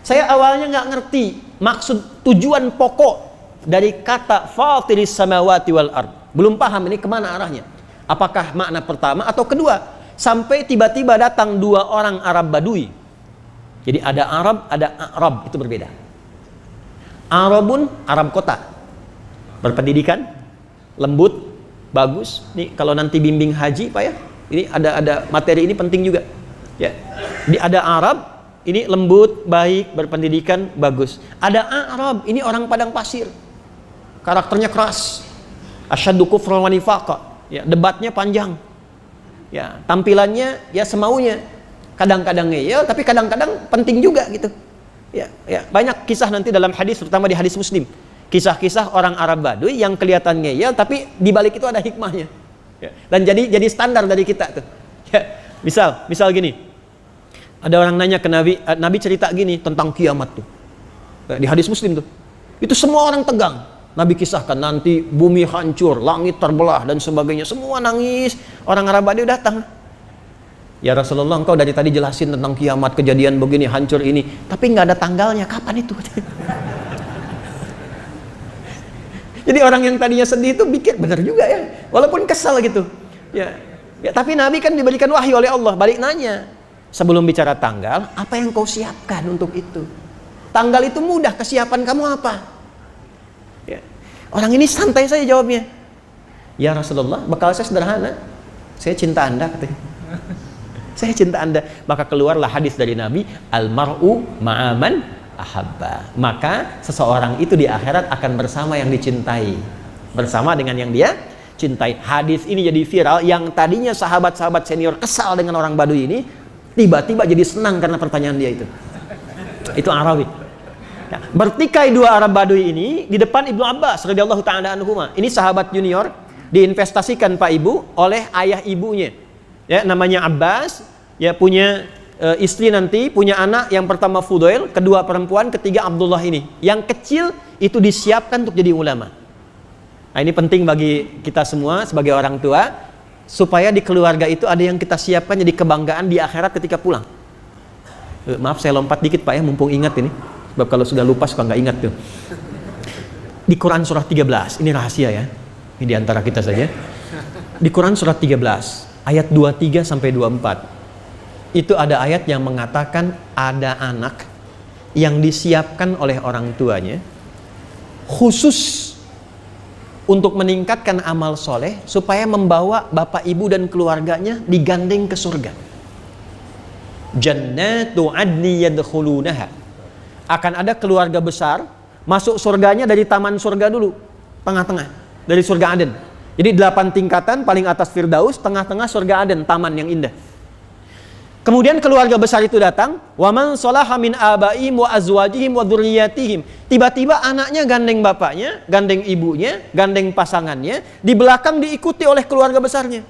Saya awalnya nggak ngerti maksud tujuan pokok dari kata fatiris samawati wal ard. Belum paham ini kemana arahnya. Apakah makna pertama atau kedua? Sampai tiba-tiba datang 2 orang Arab Badui. Jadi ada Arab, ada Arab, itu berbeda. Arabun, Arab kota, berpendidikan, lembut, bagus. Nih kalau nanti bimbing haji Pak ya, ini ada materi ini penting juga. Ya, ada Arab, ini lembut, baik, berpendidikan, bagus. Ada Arab, ini orang padang pasir, karakternya keras, asyaddu kufran wa nifaqa. Ya, debatnya panjang. Ya, tampilannya ya semaunya. Kadang-kadang ngeyel, tapi kadang-kadang penting juga gitu. Ya, banyak kisah nanti dalam hadis, terutama di hadis Muslim. Kisah-kisah orang Arab Baduy yang kelihatan ngeyel, tapi di balik itu ada hikmahnya. Ya, dan jadi standar dari kita tuh. Ya, misal gini. Ada orang nanya ke Nabi, Nabi cerita gini tentang kiamat tuh. Ya, di hadis Muslim tuh. Itu semua orang tegang. Nabi kisahkan nanti bumi hancur, langit terbelah dan sebagainya. Semua nangis. Orang Arab Baduy datang. Ya Rasulullah, engkau dari tadi jelasin tentang kiamat, kejadian begini, hancur ini, tapi nggak ada tanggalnya. Kapan itu? Jadi orang yang tadinya sedih itu pikir benar juga ya, walaupun kesal gitu. Ya, tapi Nabi kan diberikan wahyu oleh Allah. Balik nanya, sebelum bicara tanggal, apa yang kau siapkan untuk itu? Tanggal itu mudah, kesiapan kamu apa? Ya. Orang ini santai saja jawabnya. Ya Rasulullah, bekal saya sederhana. Saya cinta Anda katanya. Saya cinta Anda. Maka keluarlah hadis dari Nabi, al-mar'u ma'aman ahabba. Maka seseorang itu di akhirat akan bersama yang dicintai, bersama dengan yang dia cintai. Hadis ini jadi viral. Yang tadinya sahabat-sahabat senior kesal dengan orang Baduy ini, tiba-tiba jadi senang karena pertanyaan dia itu. Itu Arabi. Ya, bertikai 2 Arab Baduy ini di depan Ibnu Abbas radhiyallahu taala anhuma. Ini sahabat junior, diinvestasikan Pak Ibu oleh ayah ibunya. Ya, namanya Abbas, ya punya istri nanti, punya anak, yang pertama Fudail, kedua perempuan, ketiga Abdullah ini. Yang kecil itu disiapkan untuk jadi ulama. Nah, ini penting bagi kita semua sebagai orang tua. supaya di keluarga itu ada yang kita siapkan jadi kebanggaan di akhirat ketika pulang. Maaf saya lompat dikit Pak ya, mumpung ingat ini. Sebab kalau sudah lupa suka nggak ingat tuh. Di Quran surah 13, ini rahasia ya. Ini di antara kita saja. Di Quran surah 13, ayat 23 sampai 24. Itu ada ayat yang mengatakan ada anak yang disiapkan oleh orang tuanya khusus untuk meningkatkan amal soleh supaya membawa bapak ibu dan keluarganya digandeng ke surga. Jannatu adni yadkhulunaha. Akan ada keluarga besar masuk surganya dari taman surga dulu, tengah-tengah, dari surga Aden. Jadi 8 tingkatan, paling atas Firdaus, tengah-tengah surga Aden, taman yang indah. Kemudian keluarga besar itu datang, wa man sholaha min abaihim wa azwajihim wa dzurriyyatihim. Tiba-tiba anaknya gandeng bapaknya, gandeng ibunya, gandeng pasangannya, di belakang diikuti oleh keluarga besarnya.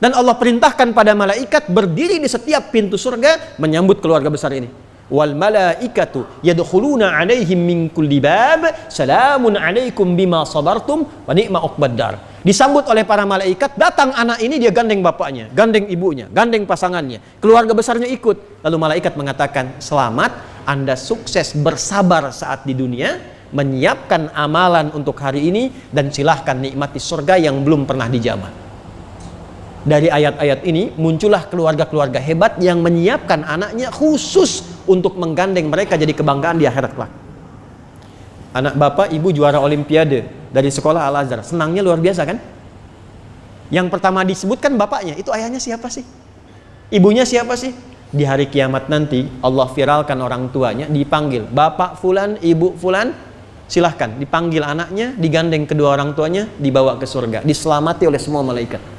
Dan Allah perintahkan pada malaikat berdiri di setiap pintu surga menyambut keluarga besar ini. Wal malaikatu yadkhuluna 'alaihim min kulli bab, salamun 'alaikum bima sabartum wa ni'ma uqbaddar. Disambut oleh para malaikat, datang anak ini dia gandeng bapaknya, gandeng ibunya, gandeng pasangannya, keluarga besarnya ikut. Lalu malaikat mengatakan, selamat, Anda sukses bersabar saat di dunia, menyiapkan amalan untuk hari ini, dan silahkan nikmati surga yang belum pernah dijamah. Dari ayat-ayat ini muncullah keluarga-keluarga hebat yang menyiapkan anaknya khusus untuk menggandeng mereka jadi kebanggaan di akhirat kelak. Anak bapak ibu juara olimpiade dari sekolah Al-Azhar, senangnya luar biasa kan? Yang pertama disebutkan bapaknya, itu ayahnya siapa sih? Ibunya siapa sih? Di hari kiamat nanti Allah viralkan orang tuanya, dipanggil bapak fulan, ibu fulan, silahkan dipanggil anaknya, digandeng kedua orang tuanya, dibawa ke surga, diselamati oleh semua malaikat.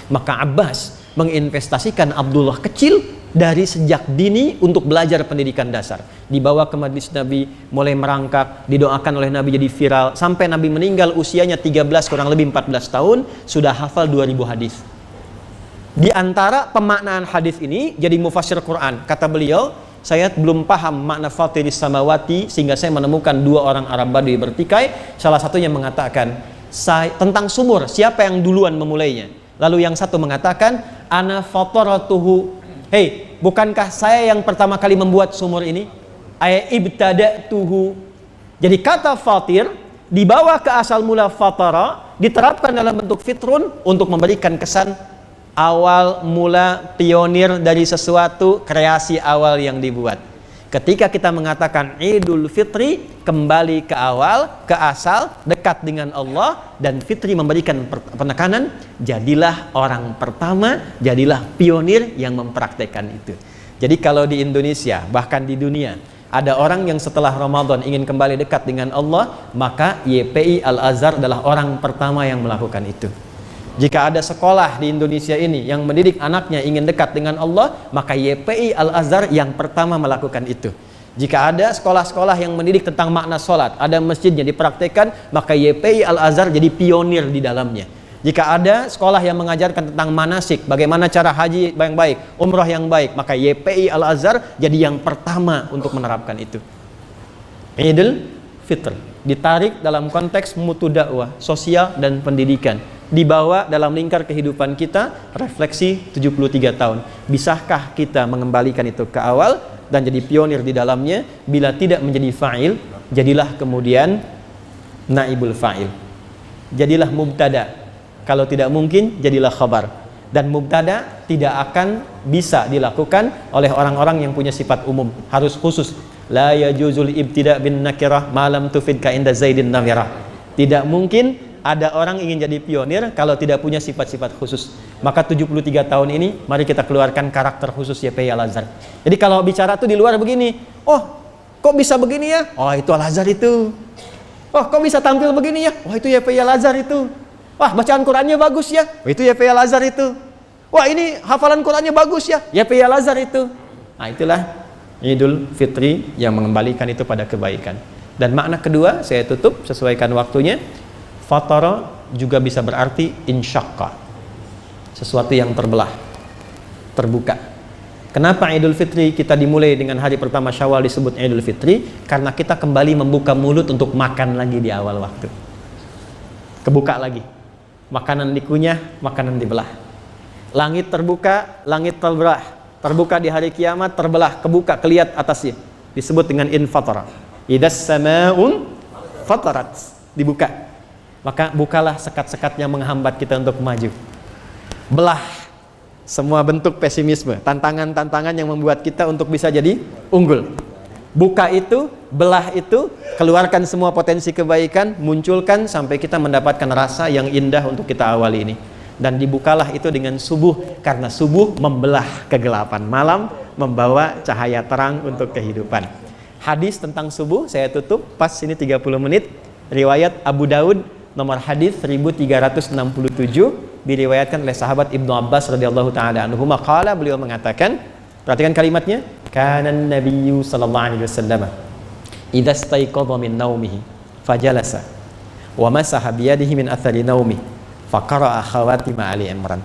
Maka Abbas menginvestasikan Abdullah kecil dari sejak dini untuk belajar pendidikan dasar. Dibawa ke majlis Nabi, mulai merangkak, didoakan oleh Nabi jadi viral, sampai Nabi meninggal usianya 13 kurang lebih 14 tahun, sudah hafal 2000 hadis. Di antara pemaknaan hadis ini jadi mufassir Quran. Kata beliau, saya belum paham makna fatiris samawati sehingga saya menemukan 2 orang Arab Badui bertikai. Salah satunya mengatakan tentang sumur, siapa yang duluan memulainya? Lalu yang satu mengatakan, ana fataratuhu. Hei, bukankah saya yang pertama kali membuat sumur ini? Ay ibtada'tuhu. Jadi kata fatir dibawa ke asal mula fatara, diterapkan dalam bentuk fitrun untuk memberikan kesan awal mula pionir dari sesuatu kreasi awal yang dibuat. Ketika kita mengatakan Idul Fitri, kembali ke awal, ke asal, dekat dengan Allah, dan Fitri memberikan penekanan, jadilah orang pertama, jadilah pionir yang mempraktekkan itu. Jadi kalau di Indonesia, bahkan di dunia, ada orang yang setelah Ramadan ingin kembali dekat dengan Allah, maka YPI Al-Azhar adalah orang pertama yang melakukan itu. Jika ada sekolah di Indonesia ini yang mendidik anaknya ingin dekat dengan Allah, maka YPI Al-Azhar yang pertama melakukan itu. Jika ada sekolah-sekolah yang mendidik tentang makna sholat, ada masjidnya dipraktekkan, maka YPI Al-Azhar jadi pionir di dalamnya. Jika ada sekolah yang mengajarkan tentang manasik, bagaimana cara haji yang baik, umrah yang baik, maka YPI Al-Azhar jadi yang pertama untuk menerapkan itu. Idul Fitr ditarik dalam konteks mutu dakwah, sosial dan pendidikan. Dibawa dalam lingkar kehidupan kita, refleksi 73 tahun. Bisakah kita mengembalikan itu ke awal dan jadi pionir di dalamnya? Bila tidak menjadi fa'il, jadilah kemudian naibul fa'il. Jadilah mubtada. Kalau tidak mungkin, jadilah khabar. Dan mubtada tidak akan bisa dilakukan oleh orang-orang yang punya sifat umum. Harus khusus. La yajuzul ibtida' bin nakirah malam tufidka inda zaidin nawirah. Tidak mungkin ada orang ingin jadi pionir kalau tidak punya sifat-sifat khusus. Maka 73 tahun ini mari kita keluarkan karakter khusus YPI Al-Azhar. Jadi kalau bicara tuh di luar begini, oh kok bisa begini ya? Oh itu Al-Azhar itu. Oh kok bisa tampil begini ya? Oh itu YPI Al-Azhar itu. Wah bacaan Qurannya bagus ya? Oh itu YPI Al-Azhar itu. Wah ini hafalan Qurannya bagus ya? YPI Al-Azhar itu. Nah itulah Idul Fitri yang mengembalikan itu pada kebaikan. Dan makna kedua saya tutup sesuaikan waktunya. Fatara juga bisa berarti insyaqqa, sesuatu yang terbelah, terbuka. Kenapa Idul Fitri kita dimulai dengan hari pertama Syawal disebut Idul Fitri? Karena kita kembali membuka mulut untuk makan lagi di awal waktu. Kebuka lagi. makanan dikunyah, makanan dibelah. Langit terbuka, langit terbelah. Terbuka di hari kiamat, terbelah, kebuka, kelihat atasnya. Disebut dengan infatara. Idas samaun fatarat. Dibuka. Maka bukalah sekat-sekat yang menghambat kita untuk maju. Belah semua bentuk pesimisme, tantangan-tantangan yang membuat kita untuk bisa jadi unggul. Buka itu, belah itu, keluarkan semua potensi kebaikan, munculkan sampai kita mendapatkan rasa yang indah untuk kita awali ini. Dan dibukalah itu dengan subuh, karena subuh membelah kegelapan malam, membawa cahaya terang untuk kehidupan. Hadis tentang subuh saya tutup pas ini 30 menit. Riwayat Abu Daud nomor hadis 1367, diriwayatkan oleh sahabat Ibnu Abbas radhiyallahu taala anhu, maqala, beliau mengatakan, perhatikan kalimatnya, kana an-nabiyyu sallallahu alaihi wasallam idza istayqadha min naumihi fajalasa wa masaha bi yadihi min athari naumi faqara'a khawatim Ali Imran.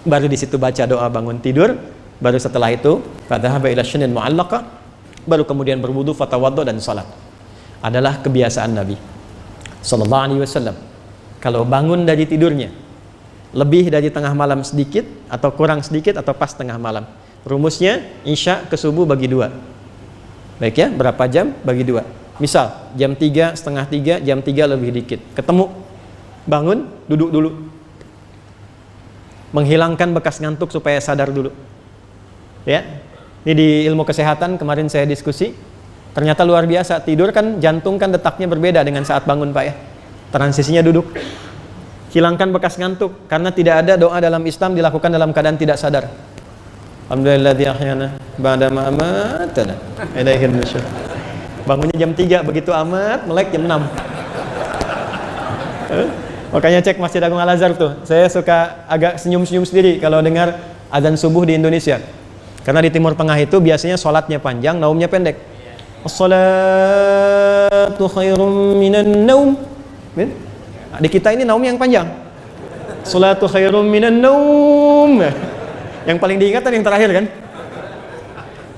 Baru di situ baca doa bangun tidur, baru setelah itu fadhahaba ila syinin mu'allaqa, baru kemudian berwudu, fatawaddo, dan salat. Adalah kebiasaan Nabi sallallahu alaihi wasallam kalau bangun dari tidurnya lebih dari tengah malam sedikit atau kurang sedikit atau pas tengah malam. Rumusnya isya ke subuh bagi 2. Baik ya, berapa jam bagi 2. Misal jam 3, setengah 3, jam 3 lebih dikit. Ketemu, bangun, duduk dulu. Menghilangkan bekas ngantuk supaya sadar dulu. Ya. Ini di ilmu kesehatan kemarin saya diskusi. Ternyata luar biasa, tidur kan jantung kan detaknya berbeda dengan saat bangun Pak ya. Transisinya duduk. Hilangkan bekas ngantuk, karena tidak ada doa dalam Islam dilakukan dalam keadaan tidak sadar. Alhamdulilladzi ahyana ba'da ma amatana ilaihi nusyur. Bangunnya jam 3, begitu amat melek jam 6. Makanya cek Masjid Agung Al-Azhar tuh, saya suka agak senyum-senyum sendiri kalau dengar azan subuh di Indonesia. Karena di Timur Tengah itu biasanya sholatnya panjang, naumnya pendek. As-salatu khairum minan naum. Di kita ini naum yang panjang. Salatu khairum minan naum. Yang paling diingatan yang terakhir kan?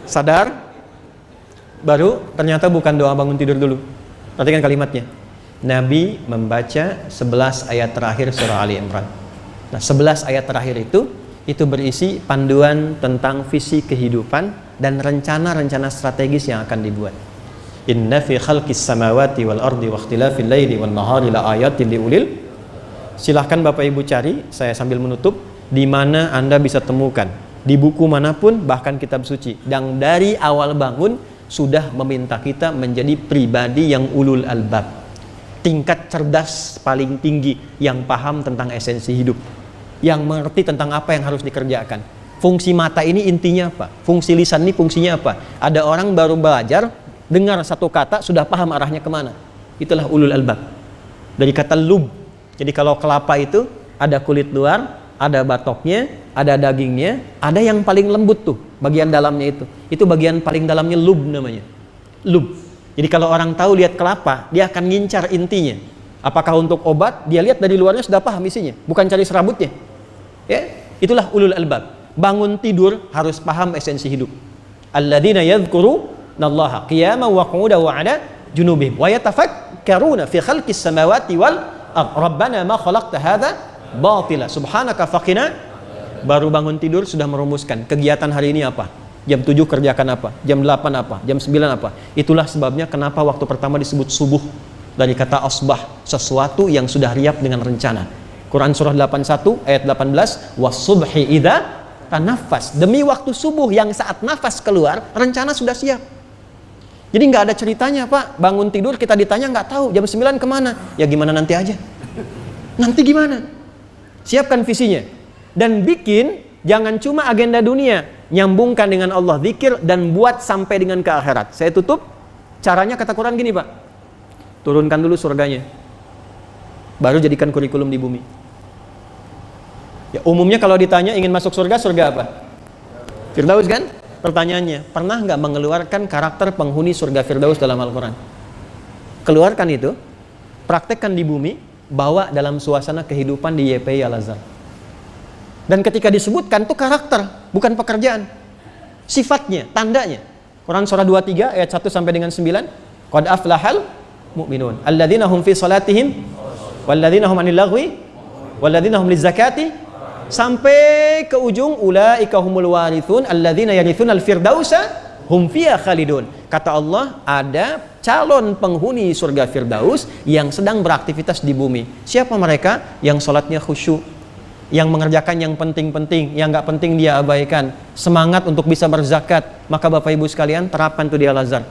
Sadar, baru ternyata bukan doa bangun tidur dulu. Perhatikan kalimatnya. Nabi membaca 11 ayat terakhir surah Ali Imran. Nah, 11 ayat terakhir itu berisi panduan tentang visi kehidupan dan rencana-rencana strategis yang akan dibuat. Inna fi khalqis samawati wal ardi wa ikhtilafil laili wan nahari la ayatin liulil. Silahkan Bapak Ibu cari, saya sambil menutup, di mana Anda bisa temukan di buku manapun, bahkan kitab suci, yang dari awal bangun sudah meminta kita menjadi pribadi yang ulul albab, tingkat cerdas paling tinggi, yang paham tentang esensi hidup, yang mengerti tentang apa yang harus dikerjakan. Fungsi mata ini intinya apa? Fungsi lisan ini fungsinya apa? Ada orang baru belajar, dengar satu kata sudah paham arahnya kemana. Itulah ulul albab. Dari kata lub. Jadi kalau kelapa itu ada kulit luar, ada batoknya, ada dagingnya, ada yang paling lembut tuh, bagian dalamnya itu. Itu bagian paling dalamnya lub namanya. Lub. Jadi kalau orang tahu lihat kelapa, dia akan ngincar intinya. Apakah untuk obat? Dia lihat dari luarnya sudah paham isinya, bukan cari serabutnya. Ya, itulah ulul albab. Bangun tidur harus paham esensi hidup. Alladzina yadhkurunallaha qiyaman wa qu'udan wa 'ala junubihim wa yatafakkaruna fi khalqis samawati wal ardh. Rabbana ma khalaqta hadza batila subhanaka faqina. Baru bangun tidur sudah merumuskan kegiatan hari ini apa? Jam 7 kerjakan apa? Jam 8 apa? Jam 9 apa? Itulah sebabnya kenapa waktu pertama disebut subuh, dari kata asbah, sesuatu yang sudah riap dengan rencana. Quran surah 81 ayat 18, was-subhi idza tanafas. Demi waktu subuh yang saat nafas keluar, rencana sudah siap. Jadi nggak ada ceritanya Pak, bangun tidur kita ditanya nggak tahu jam 9 kemana. Ya gimana nanti aja. Nanti gimana? Siapkan visinya. Dan bikin, jangan cuma agenda dunia, nyambungkan dengan Allah, zikir, dan buat sampai dengan ke akhirat. Saya tutup, caranya kata Quran gini Pak, turunkan dulu surganya, baru jadikan kurikulum di bumi. Ya, umumnya kalau ditanya ingin masuk surga, surga apa? Firdaus kan? Pertanyaannya, pernah nggak mengeluarkan karakter penghuni surga Firdaus dalam Al-Quran? Keluarkan itu, praktekkan di bumi, bawa dalam suasana kehidupan di YPI Al-Azhar. Dan ketika disebutkan itu karakter, bukan pekerjaan. Sifatnya, tandanya. Quran surah 23 ayat 1 sampai dengan 9. Qad aflahal mu'minun alladzina hum fi salatihim walladzina hum 'anil lagwi walladzina hum lizakati, sampai ke ujung ulaika humul warithun alladzina yarithunal firdausa hum fiha khalidun. Kata Allah, ada calon penghuni surga Firdaus yang sedang beraktivitas di bumi. Siapa mereka? Yang sholatnya khusyuk, yang mengerjakan yang penting-penting, yang nggak penting dia abaikan, semangat untuk bisa berzakat. Maka Bapak Ibu sekalian, terapkan itu di Al-Azhar.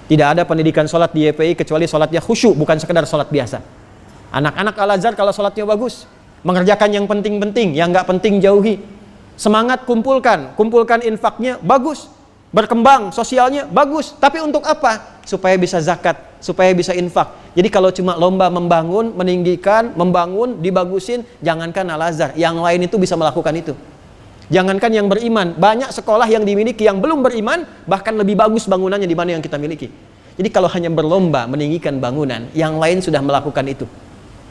Tidak ada pendidikan sholat di YPI kecuali sholatnya khusyuk, bukan sekedar sholat biasa. Anak-anak Al-Azhar kalau sholatnya bagus, mengerjakan yang penting-penting, yang nggak penting jauhi. Semangat kumpulkan infaknya bagus, berkembang sosialnya bagus. Tapi untuk apa? Supaya bisa zakat, supaya bisa infak. Jadi kalau cuma lomba membangun, meninggikan, membangun, dibagusin, jangankan Al-Azhar, yang lain itu bisa melakukan itu. Jangankan yang beriman, banyak sekolah yang dimiliki yang belum beriman, bahkan lebih bagus bangunannya dibanding yang kita miliki. Jadi kalau hanya berlomba meninggikan bangunan, yang lain sudah melakukan itu.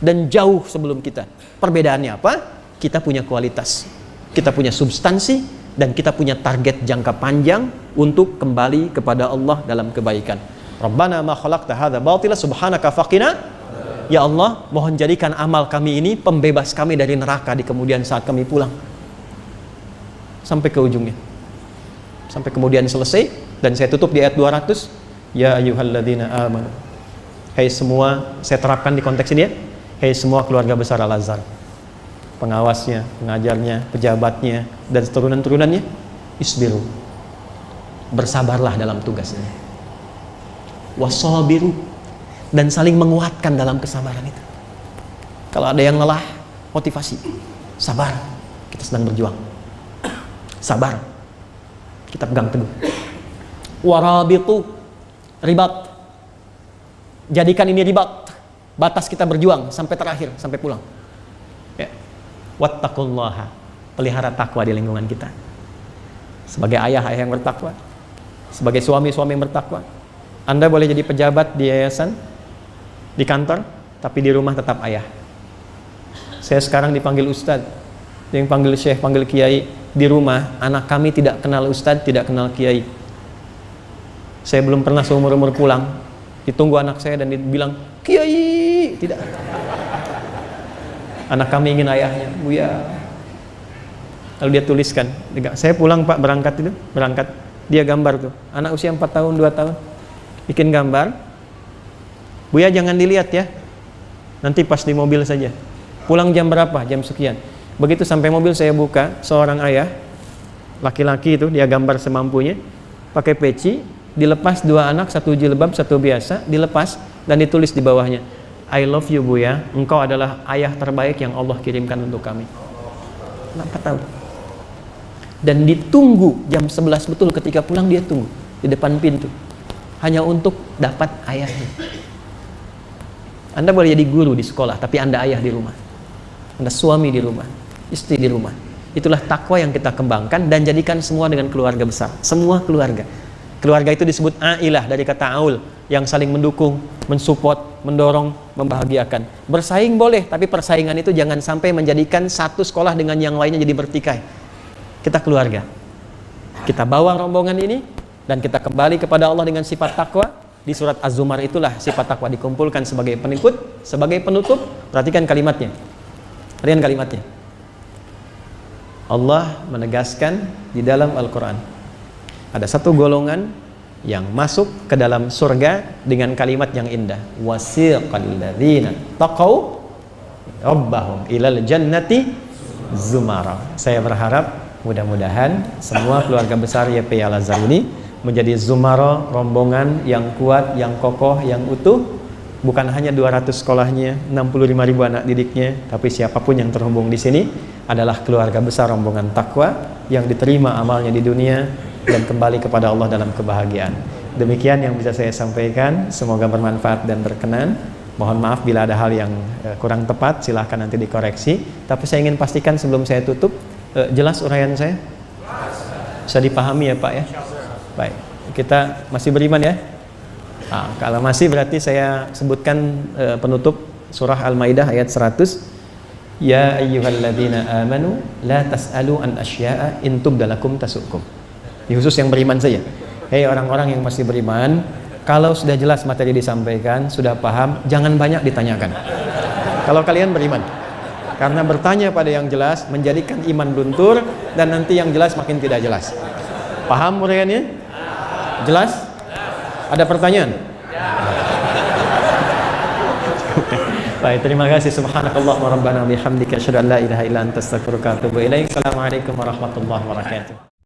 Dan jauh sebelum kita. Perbedaannya apa? Kita punya kualitas, kita punya substansi, dan kita punya target jangka panjang untuk kembali kepada Allah dalam kebaikan. Rabbana ma khalaqta hadza batila subhanaka faqina. Ya Allah, mohon jadikan amal kami ini pembebas kami dari neraka di kemudian saat kami pulang. Sampai ke ujungnya. Sampai kemudian selesai, dan saya tutup di ayat 200. Ya ayyuhalladzina amanu. Hai semua, saya terapkan di konteks ini ya. Hai semua keluarga besar Al-Azhar, pengawasnya, pengajarnya, pejabatnya, dan turunan-turunannya, isbiru, bersabarlah dalam tugasnya. Wasabiru, dan saling menguatkan dalam kesabaran itu. Kalau ada yang lelah, motivasi, sabar, kita sedang berjuang. Sabar, kita pegang teguh. Warabitu, ribat, jadikan ini ribat, batas kita berjuang sampai terakhir, sampai pulang. Ya. Wattaqullaha, pelihara takwa di lingkungan kita. Sebagai ayah-ayah yang bertakwa, sebagai suami-suami yang bertakwa. Anda boleh jadi pejabat di yayasan, di kantor, tapi di rumah tetap ayah. Saya sekarang dipanggil ustadz, yang panggil syekh, panggil kiai. Di rumah, anak kami tidak kenal ustadz, tidak kenal kiai. Saya belum pernah seumur-umur pulang, ditunggu anak saya dan dibilang, kiai, tidak. Anak kami ingin ayahnya, Buya. Lalu dia tuliskan, saya pulang Pak, berangkat. Dia gambar tuh, anak usia 4 tahun, 2 tahun. Bikin gambar, Buya jangan dilihat ya, nanti pas di mobil saja. Pulang jam berapa? Jam sekian. Begitu sampai mobil saya buka, seorang ayah, laki-laki itu, dia gambar semampunya, pakai peci, dilepas 2 anak, 1 jilbab, 1 biasa, dilepas, dan ditulis di bawahnya, I love you Buya, engkau adalah ayah terbaik yang Allah kirimkan untuk kami. 4 tahun. Dan ditunggu jam 11 betul ketika pulang, dia tunggu di depan pintu. Hanya untuk dapat ayahnya. Anda boleh jadi guru di sekolah, tapi Anda ayah di rumah. Anda suami di rumah, istri di rumah. Itulah takwa yang kita kembangkan dan jadikan semua dengan keluarga besar. Semua keluarga. Keluarga itu disebut ailah dari kata aul, yang saling mendukung, mensupport, mendorong, membahagiakan. Bersaing boleh, tapi persaingan itu jangan sampai menjadikan satu sekolah dengan yang lainnya jadi bertikai. Kita keluarga. Kita bawa rombongan ini dan kita kembali kepada Allah dengan sifat takwa. Di surat Az-Zumar itulah sifat takwa dikumpulkan sebagai pengikut, sebagai penutup. Perhatikan kalimatnya. Perhatikan kalimatnya. Allah menegaskan di dalam Al-Quran, ada satu golongan yang masuk ke dalam surga dengan kalimat yang indah. Wasiqal ladzina taqaw rabbahum ilal jannati zumara. Saya berharap mudah-mudahan semua keluarga besar YPI Al-Azhar ini menjadi zumara, rombongan yang kuat, yang kokoh, yang utuh. Bukan hanya 200 sekolahnya, 65.000 anak didiknya, tapi siapapun yang terhubung di sini adalah keluarga besar rombongan takwa yang diterima amalnya di dunia dan kembali kepada Allah dalam kebahagiaan. Demikian yang bisa saya sampaikan, semoga bermanfaat dan berkenan. Mohon maaf bila ada hal yang kurang tepat, silahkan nanti dikoreksi. Tapi saya ingin pastikan sebelum saya tutup, jelas uraian saya? Bisa dipahami ya Pak ya? Baik, kita masih beriman ya? Nah, kalau masih berarti saya sebutkan penutup surah Al-Maidah ayat 100. Ya ayyuhalladzina amanu la tas'alu an asya'a in tubdalakum tasukum. Ini khusus yang beriman saja. Hei orang-orang yang masih beriman, kalau sudah jelas materi disampaikan, sudah paham, jangan banyak ditanyakan. Kalau kalian beriman. Karena bertanya pada yang jelas menjadikan iman luntur dan nanti yang jelas makin tidak jelas. Paham uraiannya? Jelas? Ada pertanyaan? Baik, terima kasih. Subhanakallahumma rabbana bihamdika asyhadu an la ilaha illa anta astaghfiruka wa atubu ilaik. Assalamualaikum warahmatullahi wabarakatuh.